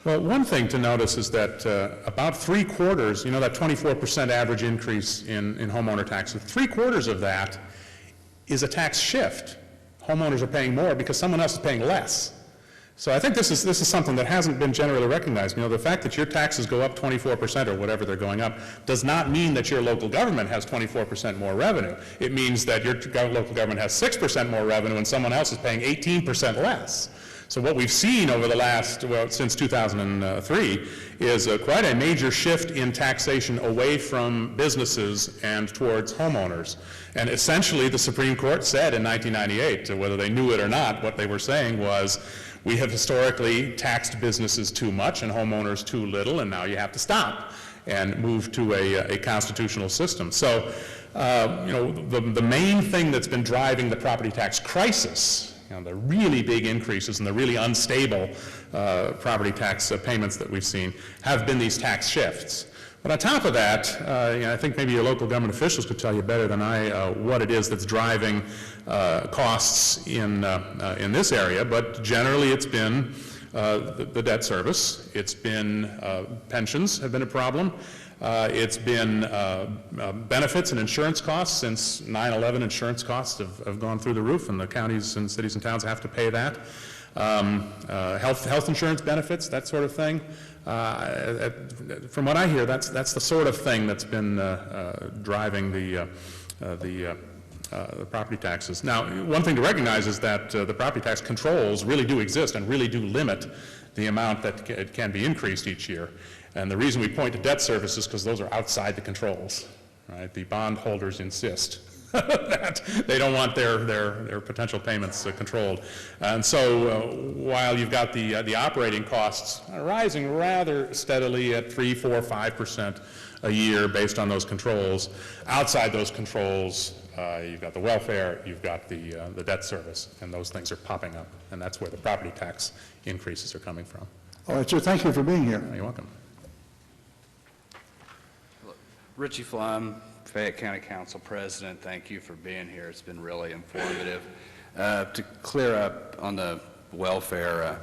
Well, one thing to notice is that about 3/4, you know, that 24% average increase in homeowner taxes, 3/4 of that is a tax shift. Homeowners are paying more because someone else is paying less. So I think this is something that hasn't been generally recognized. You know, the fact that your taxes go up 24% or whatever they're going up does not mean that your local government has 24% more revenue. It means that your local government has 6% more revenue and someone else is paying 18% less. So what we've seen over the last, well, since 2003, is quite a major shift in taxation away from businesses and towards homeowners. And essentially, the Supreme Court said in 1998, whether they knew it or not, what they were saying was, we have historically taxed businesses too much and homeowners too little, and now you have to stop and move to a constitutional system. So, you know, the main thing that's been driving the property tax crisis, you know, the really big increases and the really unstable property tax payments that we've seen have been these tax shifts. But on top of that, you know, I think maybe your local government officials could tell you better than I what it is that's driving costs in this area. But generally, it's been the debt service. It's been pensions have been a problem. It's been benefits and insurance costs. Since 9/11, insurance costs have gone through the roof, and the counties and cities and towns have to pay that. Health insurance benefits, that sort of thing. From what I hear, that's the sort of thing that's been driving the property taxes. Now, one thing to recognize is that the property tax controls really do exist and really do limit the amount that it can be increased each year. And the reason we point to debt service is because those are outside the controls, right? The bondholders insist that they don't want their potential payments controlled. And so while you've got the operating costs rising rather steadily at 3%, 4%, 5% a year based on those controls, outside those controls, you've got the welfare, you've got the debt service, and those things are popping up. And that's where the property tax increases are coming from. All right, sir, thank you for being here. You're welcome. Richie Flum, Fayette County Council President, thank you for being here. It's been really informative. To clear up on the welfare,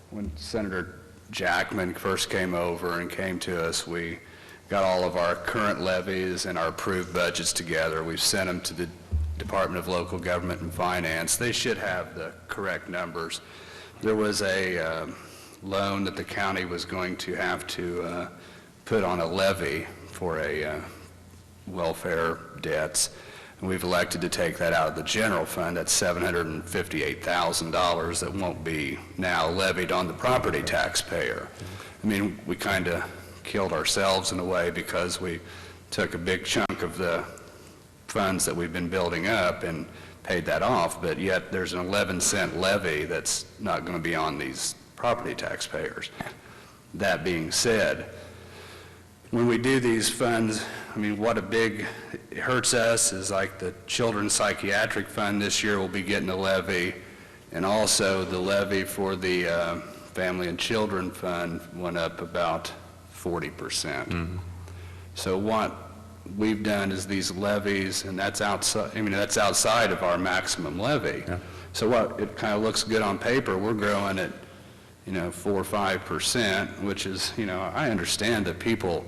when Senator Jackman first came over and came to us, we got all of our current levies and our approved budgets together. We've sent them to the Department of Local Government and Finance. They should have the correct numbers. There was a loan that the county was going to have to put on a levy for a welfare debts, and we've elected to take that out of the general fund. That's $758,000 that won't be now levied on the property taxpayer. I mean, we kind of killed ourselves in a way because we took a big chunk of the funds that we've been building up and paid that off, but yet there's an 11-cent levy that's not going to be on these property taxpayers. That being said, when we do these funds, I mean, what it hurts us is like the Children's Psychiatric Fund this year will be getting a levy, and also the levy for the Family and Children Fund went up about 40%. Mm-hmm. So what we've done is these levies, and that's outside, I mean, that's outside of our maximum levy. Yeah. So what, it kind of looks good on paper, we're growing at, you know, 4 or 5%, which is, you know, I understand that people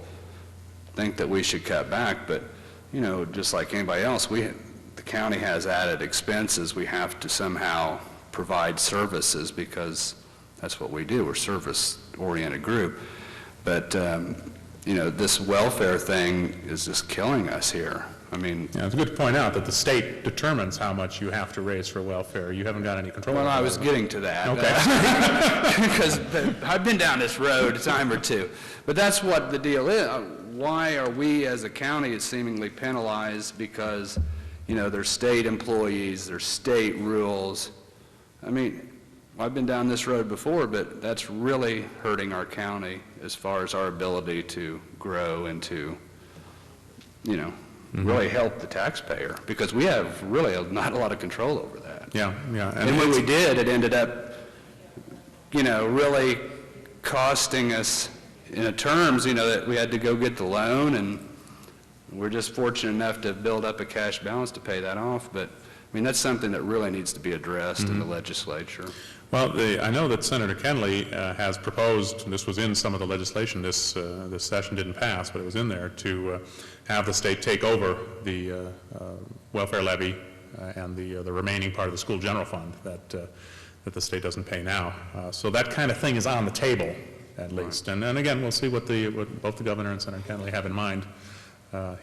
think that we should cut back, but, you know, just like anybody else, the county has added expenses. We have to somehow provide services because that's what we do. We're a service-oriented group. But, you know, this welfare thing is just killing us here. I mean, Yeah, it's good to point out that the state determines how much you have to raise for welfare. You haven't got any control well, over I that. was getting to that. Okay. Because I've been down this road a time or two. But that's what the deal is. Why are we as a county seemingly penalized because, you know, they're state employees, they're state rules? I mean, I've been down this road before, but that's really hurting our county as far as our ability to grow and to, you know, really help the taxpayer, because we have really not a lot of control over that. Yeah, yeah. And when we did, it ended up, you know, really costing us in a terms, you know, that we had to go get the loan, and we're just fortunate enough to build up a cash balance to pay that off. But, I mean, that's something that really needs to be addressed in the legislature. Well, I know that Senator Kenley has proposed, and this was in some of the legislation, this session didn't pass, but it was in there, to have the state take over the welfare levy and the remaining part of the school general fund that the state doesn't pay now. So that kind of thing is on the table, at least. And then again, we'll see what both the governor and Senator Kenley have in mind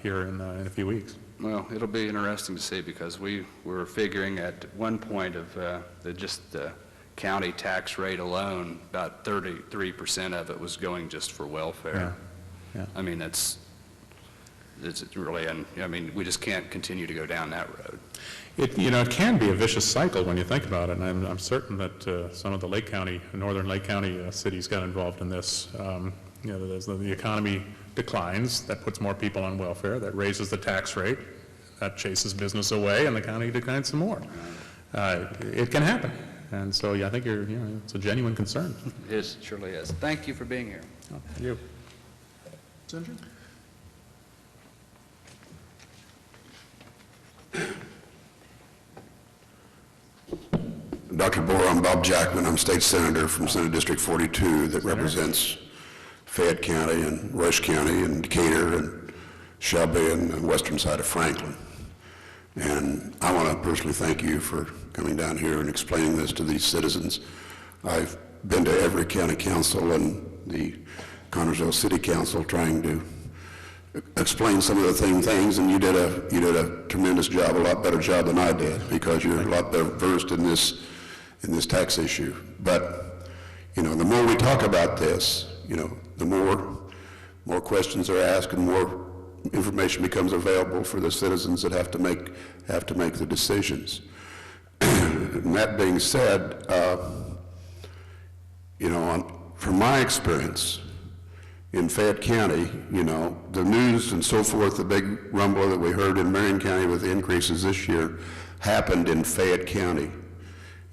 here in a few weeks. Well, it'll be interesting to see, because we were figuring at one point of just the county tax rate alone, about 33% of it was going just for welfare. Yeah. I mean, it's really, and I mean, we just can't continue to go down that road. It can be a vicious cycle when you think about it, and I'm certain that some of the northern Lake County cities got involved in this. The economy declines, that puts more people on welfare, that raises the tax rate, that chases business away, and the county declines some more. It can happen, and so I think it's a genuine concern. It surely is. Thank you for being here. Oh, thank you. Senator? Dr. Bohr, I'm Bob Jackman. I'm state senator from Senate District 42 that represents Fayette County and Rush County and Decatur and Shelby and the western side of Franklin. And I want to personally thank you for coming down here and explaining this to these citizens. I've been to every county council and the Connersville City Council trying to explain some of the things, and you did a tremendous job, a lot better job than I did, because you're a lot better versed in this tax issue. But the more we talk about this, the more questions are asked and more information becomes available for the citizens that have to make the decisions. And that being said, from my experience in Fayette County, the news and so forth, the big rumble that we heard in Marion County with the increases this year happened in Fayette County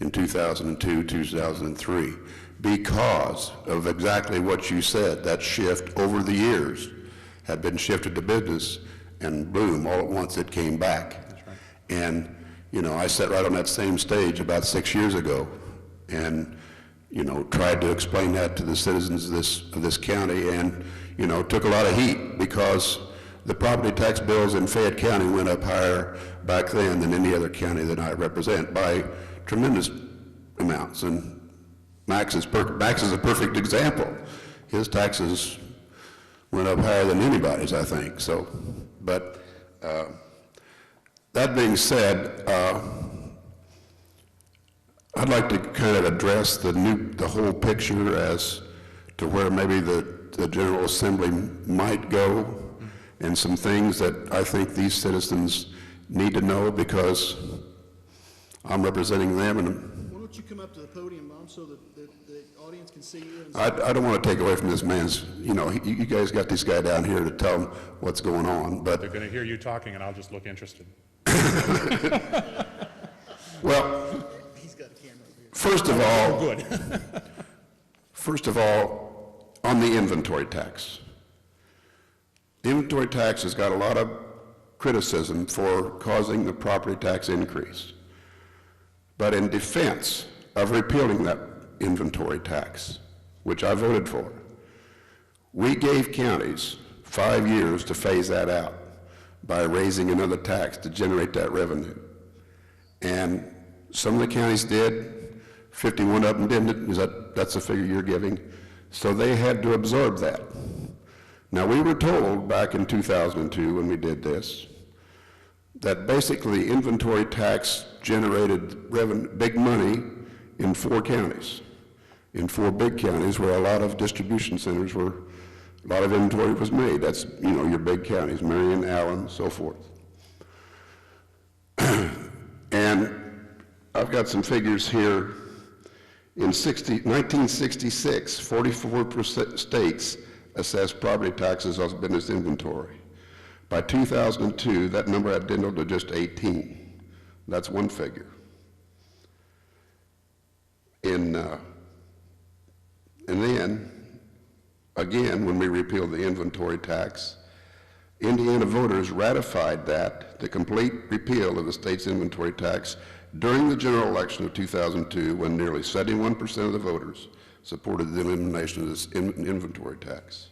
in 2002, 2003, because of exactly what you said. That shift over the years had been shifted to business, and boom, all at once it came back. That's right. And, I sat right on that same stage about 6 years ago and, tried to explain that to the citizens of this county, and, took a lot of heat, because the property tax bills in Fayette County went up higher back then than any other county that I represent by tremendous amounts. And Max is a perfect example. His taxes went up higher than anybody's, I think. So, but that being said, I'd like to kind of address the whole picture as to where maybe the General Assembly might go, and some things that I think these citizens need to know, because I'm representing them. And Why don't you come up to the podium, Bob, so that the audience can see you? I don't want to take away from this man's, you guys got this guy down here to tell him what's going on, but... They're going to hear you talking, and I'll just look interested. Well, He's got a camera over here. First of all, on the inventory tax. The inventory tax has got a lot of criticism for causing the property tax increase. But in defense of repealing that inventory tax, which I voted for, we gave counties 5 years to phase that out by raising another tax to generate that revenue. And some of the counties did, 51 of them didn't. That's the figure you're giving. So they had to absorb that. Now, we were told back in 2002 when we did this that basically inventory tax generated big money in 4 counties, in 4 big counties where a lot of distribution centers were, a lot of inventory was made. That's, you know, your big counties, Marion, Allen, so forth. And I've got some figures here. In 1966, 44% states assessed property taxes on business inventory. By 2002, that number had dwindled to just 18. That's one figure. And then, again, when we repealed the inventory tax, Indiana voters ratified that, the complete repeal of the state's inventory tax, during the general election of 2002, when nearly 71% of the voters supported the elimination of this inventory tax.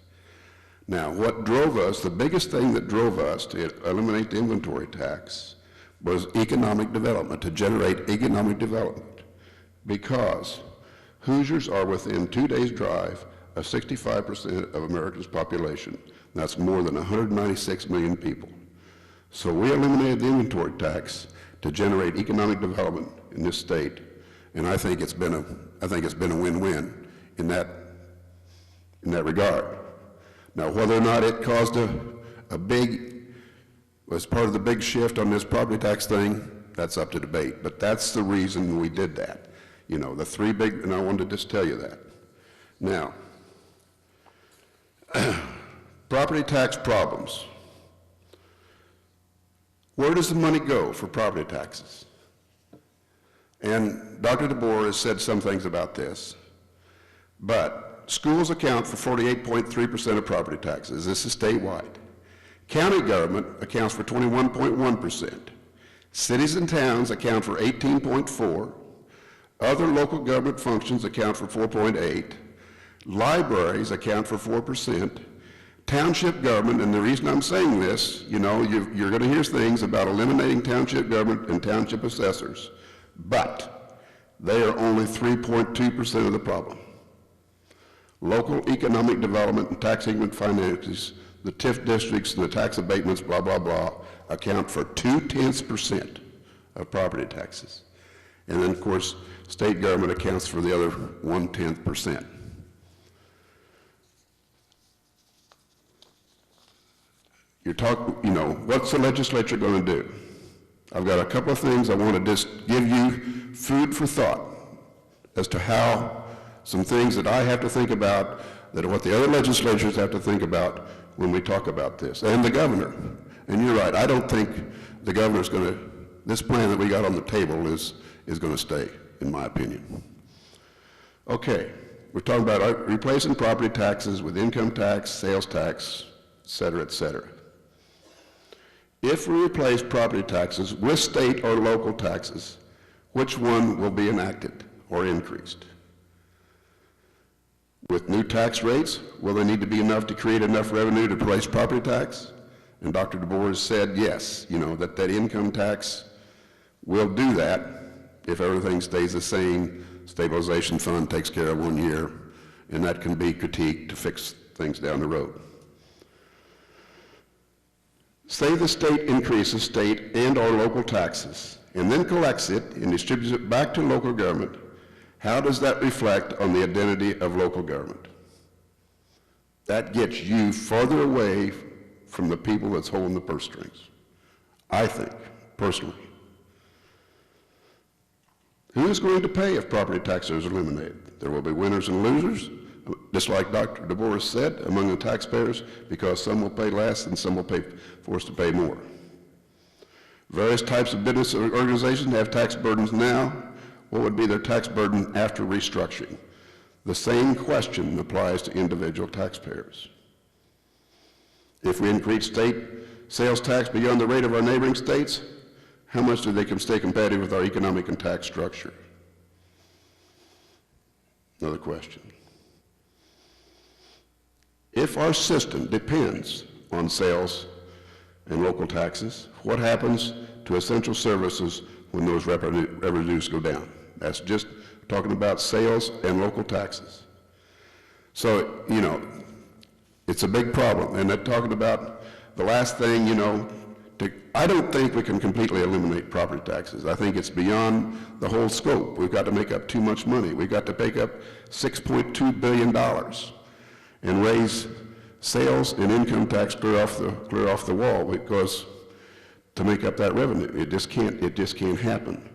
Now, what drove us, the biggest thing that drove us to eliminate the inventory tax was economic development, to generate economic development, because Hoosiers are within 2 days' drive of 65% of America's population. That's more than 196 million people. So we eliminated the inventory tax to generate economic development in this state, and I think it's been a win-win in that regard. Now, whether or not it caused was part of the big shift on this property tax thing, that's up to debate, but that's the reason we did that. You know, the 3 big, and I wanted to just tell you that. Now, property tax problems. Where does the money go for property taxes? And Dr. DeBoer has said some things about this, but schools account for 48.3% of property taxes. This is statewide. County government accounts for 21.1%. Cities and towns account for 18.4%. Other local government functions account for 4.8%. Libraries account for 4%. Township government, and the reason I'm saying this, you know, you're going to hear things about eliminating township government and township assessors, but they are only 3.2% of the problem. Local economic development and tax increment finances, the TIF districts and the tax abatements, blah, blah, blah, account for 0.2% of property taxes. And then, of course, state government accounts for the other 0.1%. You know, what's the legislature going to do? I've got a couple of things I want to just give you food for thought as to how some things that I have to think about, that are what the other legislatures have to think about when we talk about this, and the governor. And you're right, I don't think the governor's going to, this plan that we got on the table is going to stay, in my opinion. Okay, we're talking about replacing property taxes with income tax, sales tax, et cetera, et cetera. If we replace property taxes with state or local taxes, which one will be enacted or increased? With new tax rates, will there need to be enough to create enough revenue to replace property tax? And Dr. DeBoer has said yes, you know, that income tax will do that if everything stays the same. Stabilization fund takes care of 1 year, and that can be critiqued to fix things down the road. Say the state increases state and or local taxes and then collects it and distributes it back to local government. How does that reflect on the identity of local government? That gets you farther away from the people that's holding the purse strings, I think, personally. Who's going to pay if property taxes are eliminated? There will be winners and losers, just like Dr. DeBoer said, among the taxpayers, because some will pay less and some will be forced to pay more. Various types of business organizations have tax burdens now. What would be their tax burden after restructuring? The same question applies to individual taxpayers. If we increase state sales tax beyond the rate of our neighboring states, how much do they stay competitive with our economic and tax structure? Another question. If our system depends on sales and local taxes, what happens to essential services when those revenues go down? That's just talking about sales and local taxes. So, you know, it's a big problem. And they're talking about the last thing, you know, I don't think we can completely eliminate property taxes. I think it's beyond the whole scope. We've got to make up too much money. We've got to make up $6.2 billion and raise sales and income tax clear off the wall, because to make up that revenue, it just can't happen.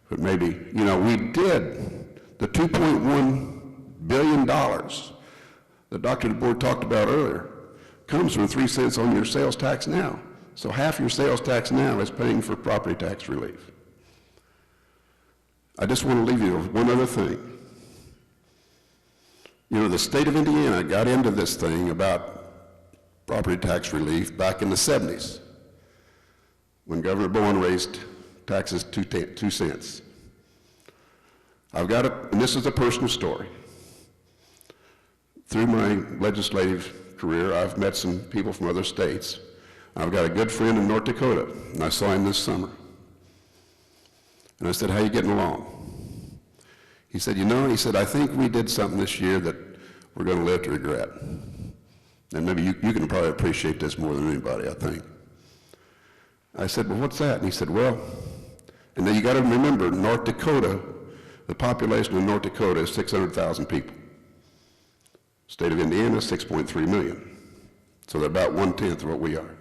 But maybe, you know, we did the $2.1 billion that Dr. DeBoer talked about earlier comes from 3 cents on your sales tax now. So half your sales tax now is paying for property tax relief. I just want to leave you with one other thing. You know, the state of Indiana got into this thing about property tax relief back in the 70s when Governor Bowen raised taxes 2 cents. I've got and this is a personal story. Through my legislative career, I've met some people from other states. I've got a good friend in North Dakota, and I saw him this summer. And I said, "How you getting along?" He said, "You know," he said, "I think we did something this year that we're going to live to regret." And maybe you can probably appreciate this more than anybody, I think. I said, "Well, what's that?" And he said, "Well," and then you got to remember, North Dakota, the population of North Dakota is 600,000 people. State of Indiana, 6.3 million. So they're about 1/10 of what we are.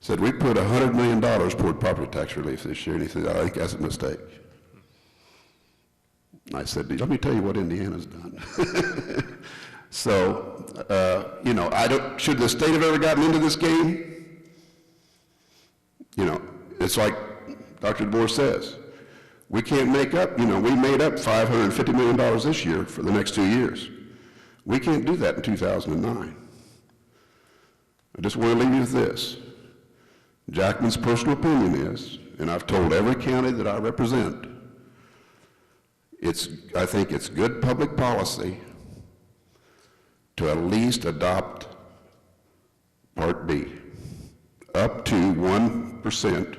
Said, "We put $100 million toward property tax relief this year." And he said, "I think that's a mistake." And I said, "Let me tell you what Indiana's done." So, you know, should the state have ever gotten into this game? You know, it's like Dr. DeBoer says, we can't make up, you know, we made up $550 million this year for the next 2 years. We can't do that in 2009. I just want to leave you with this. Jackman's personal opinion is, and I've told every county that I represent, I think it's good public policy to at least adopt Part B, up to 1%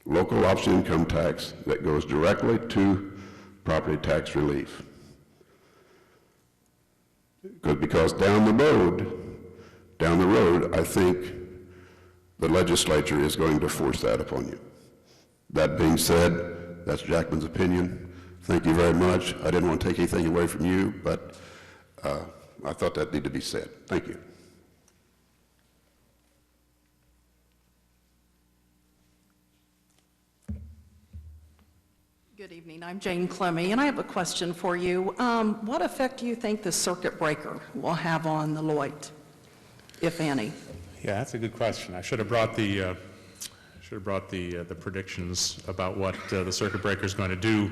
local option income tax that goes directly to property tax relief. Because down the road, I think the legislature is going to force that upon you. That being said, that's Jackman's opinion. Thank you very much. I didn't want to take anything away from you, but I thought that needed to be said. Thank you. Good evening. I'm Jane Clemmy, and I have a question for you. What effect do you think the circuit breaker will have on the LOIT, if any? Yeah, that's a good question. I should have brought the predictions about what the circuit breaker is going to do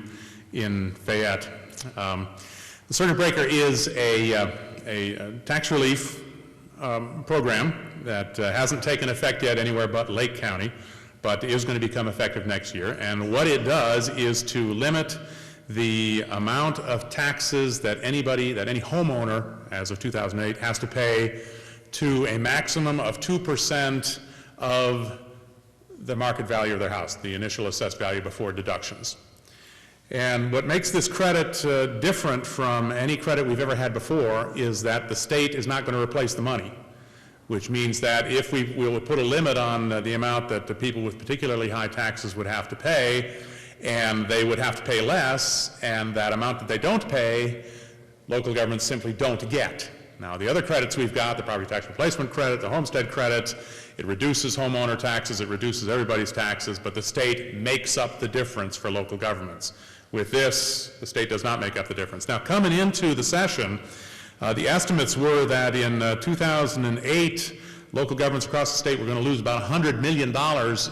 in Fayette. The circuit breaker is a tax relief program that hasn't taken effect yet anywhere but Lake County, but is going to become effective next year. And what it does is to limit the amount of taxes that any homeowner, as of 2008, has to pay to a maximum of 2% of the market value of their house, the initial assessed value before deductions. And what makes this credit different from any credit we've ever had before is that the state is not going to replace the money, which means that if we will put a limit on the amount that the people with particularly high taxes would have to pay, and they would have to pay less, and that amount that they don't pay, local governments simply don't get. Now, the other credits we've got, the property tax replacement credit, the homestead credit, it reduces homeowner taxes, it reduces everybody's taxes, but the state makes up the difference for local governments. With this, the state does not make up the difference. Now, coming into the session, the estimates were that in 2008, local governments across the state were going to lose about $100 million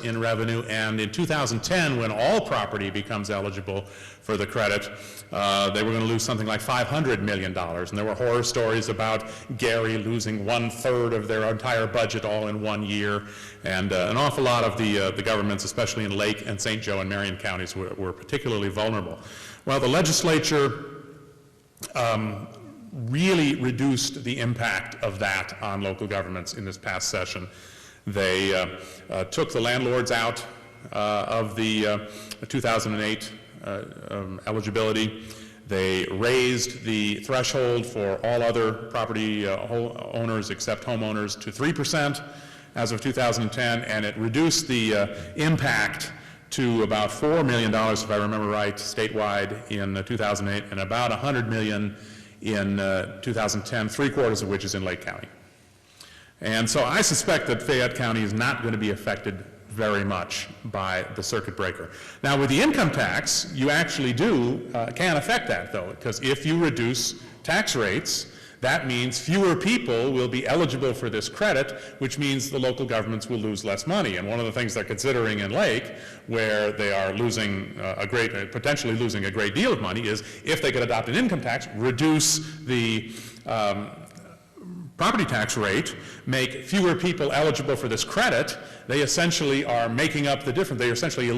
in revenue, and in 2010, when all property becomes eligible for the credit, they were going to lose something like $500 million. And there were horror stories about Gary losing 1/3 of their entire budget all in 1 year, and an awful lot of the governments, especially in Lake and St. Joe and Marion counties, were particularly vulnerable. Well, the legislature really reduced the impact of that on local governments in this past session. They took the landlords out of the 2008 eligibility. They raised the threshold for all other property owners except homeowners to 3%, as of 2010, and it reduced the impact to about $4 million, if I remember right, statewide in 2008, and about $100 million in 2010, three-quarters of which is in Lake County. And so I suspect that Fayette County is not going to be affected very much by the circuit breaker. Now, with the income tax, you actually can affect that, though, because if you reduce tax rates, that means fewer people will be eligible for this credit, which means the local governments will lose less money. And one of the things they're considering in Lake, where they are losing potentially losing a great deal of money, is if they could adopt an income tax, reduce the property tax rate, make fewer people eligible for this credit, they essentially are making up the difference. They are essentially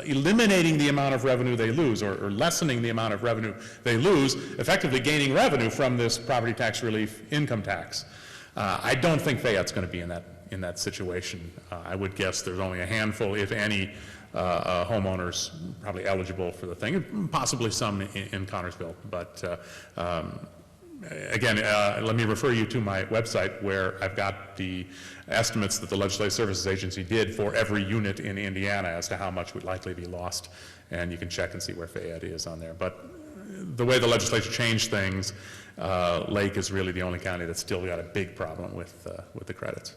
eliminating the amount of revenue they lose, or lessening the amount of revenue they lose, effectively gaining revenue from this property tax relief income tax. I don't think Fayette's going to be in that situation. I would guess there's only a handful, if any, homeowners probably eligible for the thing, and possibly some in Connersville, but again, let me refer you to my website where I've got the estimates that the Legislative Services Agency did for every unit in Indiana as to how much would likely be lost, and you can check and see where Fayette is on there. But the way the legislature changed things, Lake is really the only county that's still got a big problem with the credits.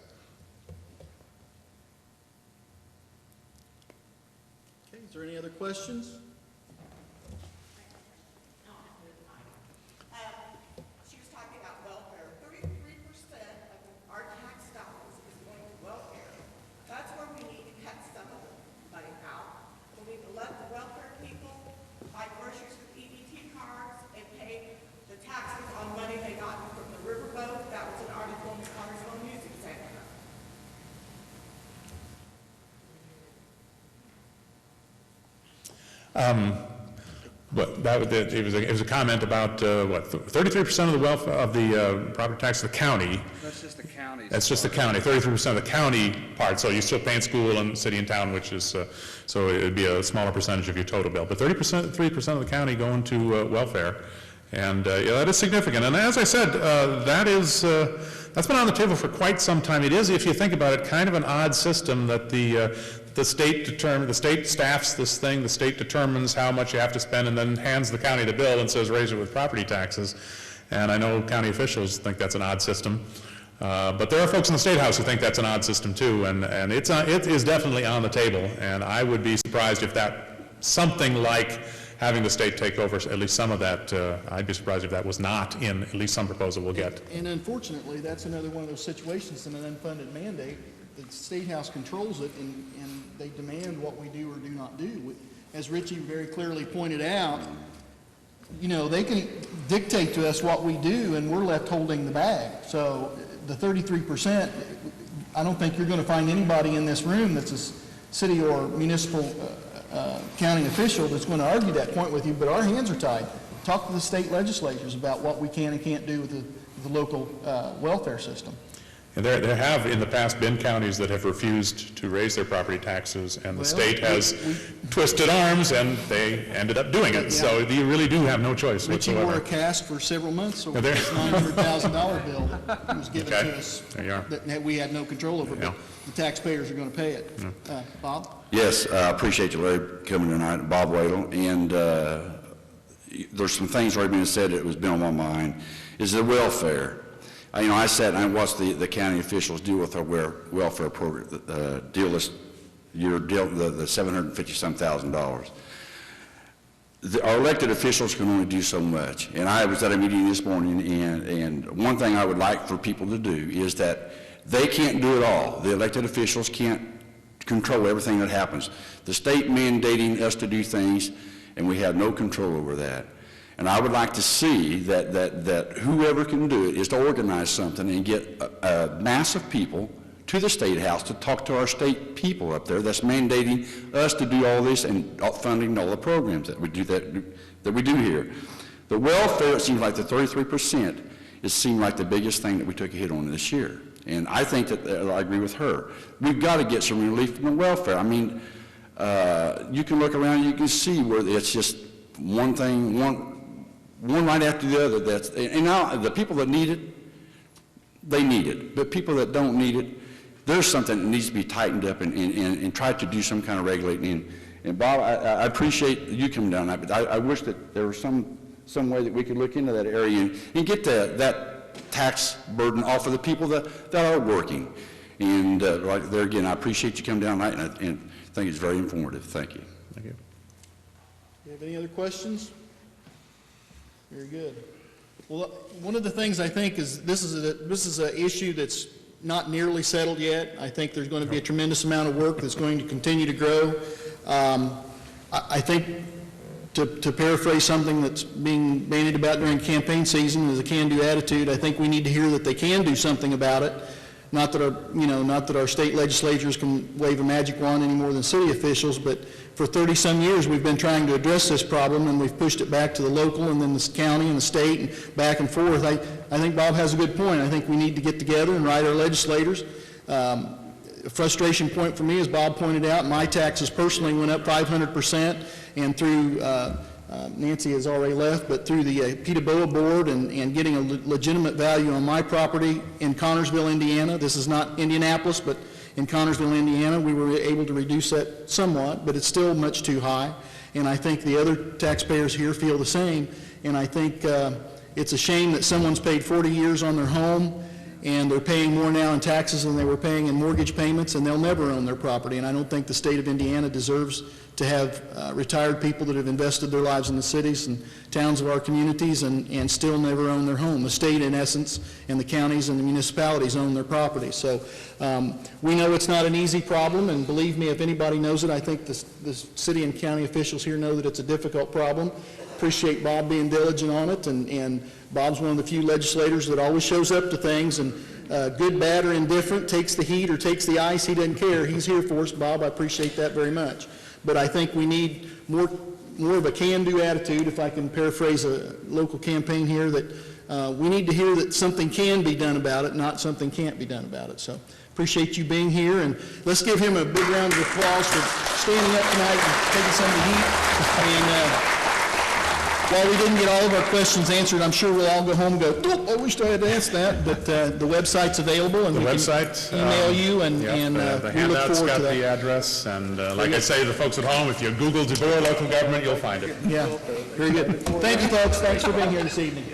Okay, is there any other questions? She was talking about welfare. 33% of our tax dollars is going to welfare. That's where we need to cut some of the money out. We need to let the welfare people buy groceries with EBT cards and pay the taxes on money they got from the riverboat. That was an article in the Connersville News Examiner. But it was a comment about 33% of the wealth of the property tax of the county. That's just the county. That's just the county. 33% of the county part. So you still pay in school and city and town, which is so it would be a smaller percentage of your total bill. But 3% of the county going to welfare, and yeah, that is significant. And as I said, that's been on the table for quite some time. It is, if you think about it, kind of an odd system that the state staffs this thing, the state determines how much you have to spend and then hands the county the bill and says raise it with property taxes. And I know county officials think that's an odd system. But there are folks in the State House who think that's an odd system too, and it is definitely on the table. And I would be surprised if something like having the state take over at least some of that, I'd be surprised if that was not in at least some proposal we'll get. And unfortunately, that's another one of those situations in an unfunded mandate. The State House controls it, and they demand what we do or do not do. As Richie very clearly pointed out, you know, they can dictate to us what we do, and we're left holding the bag. So the 33%, I don't think you're going to find anybody in this room that's a city or municipal county official that's going to argue that point with you, but our hands are tied. Talk to the state legislatures about what we can and can't do with the local welfare system. And there have in the past been counties that have refused to raise their property taxes, and the state has twisted arms, and they ended up doing it. Yeah. So you really do have no choice whatsoever. Richie wore a cast for several months over this $900,000 bill that was given to us that we had no control over, but the taxpayers are going to pay it. Bob? Yes, I appreciate you, Larry, coming tonight. Bob Wadle, and there's some things already been said that was been on my mind, is the welfare. You know, I sat and I watched the county officials deal with our welfare program, deal this year, the $750-some thousand. Our elected officials can only do so much. And I was at a meeting this morning, and one thing I would like for people to do is that they can't do it all. The elected officials can't control everything that happens. The state mandating us to do things, and we have no control over that. And I would like to see that whoever can do it is to organize something and get a mass of people to the State House to talk to our state people up there that's mandating us to do all this and funding all the programs that we do here. The welfare, it seems like the 33%, it seemed like the biggest thing that we took a hit on this year. And I think that I agree with her. We've got to get some relief from the welfare. I mean, you can look around, you can see where it's just one thing, one right after the other. And now the people that need it, they need it. But people that don't need it, there's something that needs to be tightened up and tried to do some kind of regulating. And Bob, I appreciate you coming down that, but I wish that there was some way that we could look into that area and get that tax burden off of the people that are working. And right there again, I appreciate you coming down tonight, and I think it's very informative. Thank you. Thank you. Do you have any other questions? Very good. Well, one of the things I think is this is an issue that's not nearly settled yet. I think there's going to be a tremendous amount of work that's going to continue to grow. I think, to paraphrase something that's being bandied about during campaign season, is a can-do attitude. I think we need to hear that they can do something about it. Not that our state legislatures can wave a magic wand any more than city officials, but for 30-some years we've been trying to address this problem, and we've pushed it back to the local and then the county and the state and back and forth. I think Bob has a good point. I think we need to get together and write our legislators. A frustration point for me, as Bob pointed out, my taxes personally went up 500%, and through Nancy has already left, but through the PETA-BOA board and getting a legitimate value on my property in Connersville, Indiana. This is not Indianapolis, but in Connersville, Indiana, we were able to reduce that somewhat, but it's still much too high. And I think the other taxpayers here feel the same. And I think it's a shame that someone's paid 40 years on their home, and they're paying more now in taxes than they were paying in mortgage payments, and they'll never own their property. And I don't think the state of Indiana deserves to have retired people that have invested their lives in the cities and towns of our communities and still never own their home. The state, in essence, and the counties and the municipalities own their property. So we know it's not an easy problem, and believe me, if anybody knows it, I think the city and county officials here know that it's a difficult problem. Appreciate Bob being diligent on it, and Bob's one of the few legislators that always shows up to things, and good, bad, or indifferent, takes the heat or takes the ice, he doesn't care. He's here for us, Bob. I appreciate that very much. But I think we need more of a can-do attitude, if I can paraphrase a local campaign here, that we need to hear that something can be done about it, not something can't be done about it. So appreciate you being here, and let's give him a big round of applause for standing up tonight and taking some of the heat. And while we didn't get all of our questions answered, I'm sure we'll all go home and go, oh, I wish I had asked that, but the website's available, and we can email you, and the we look handout's forward got to that. the address, and like I say to the folks at home, if you Google DeBoer local government, you'll find it. Yeah, very good. Thank you, folks. Thanks for being here this evening.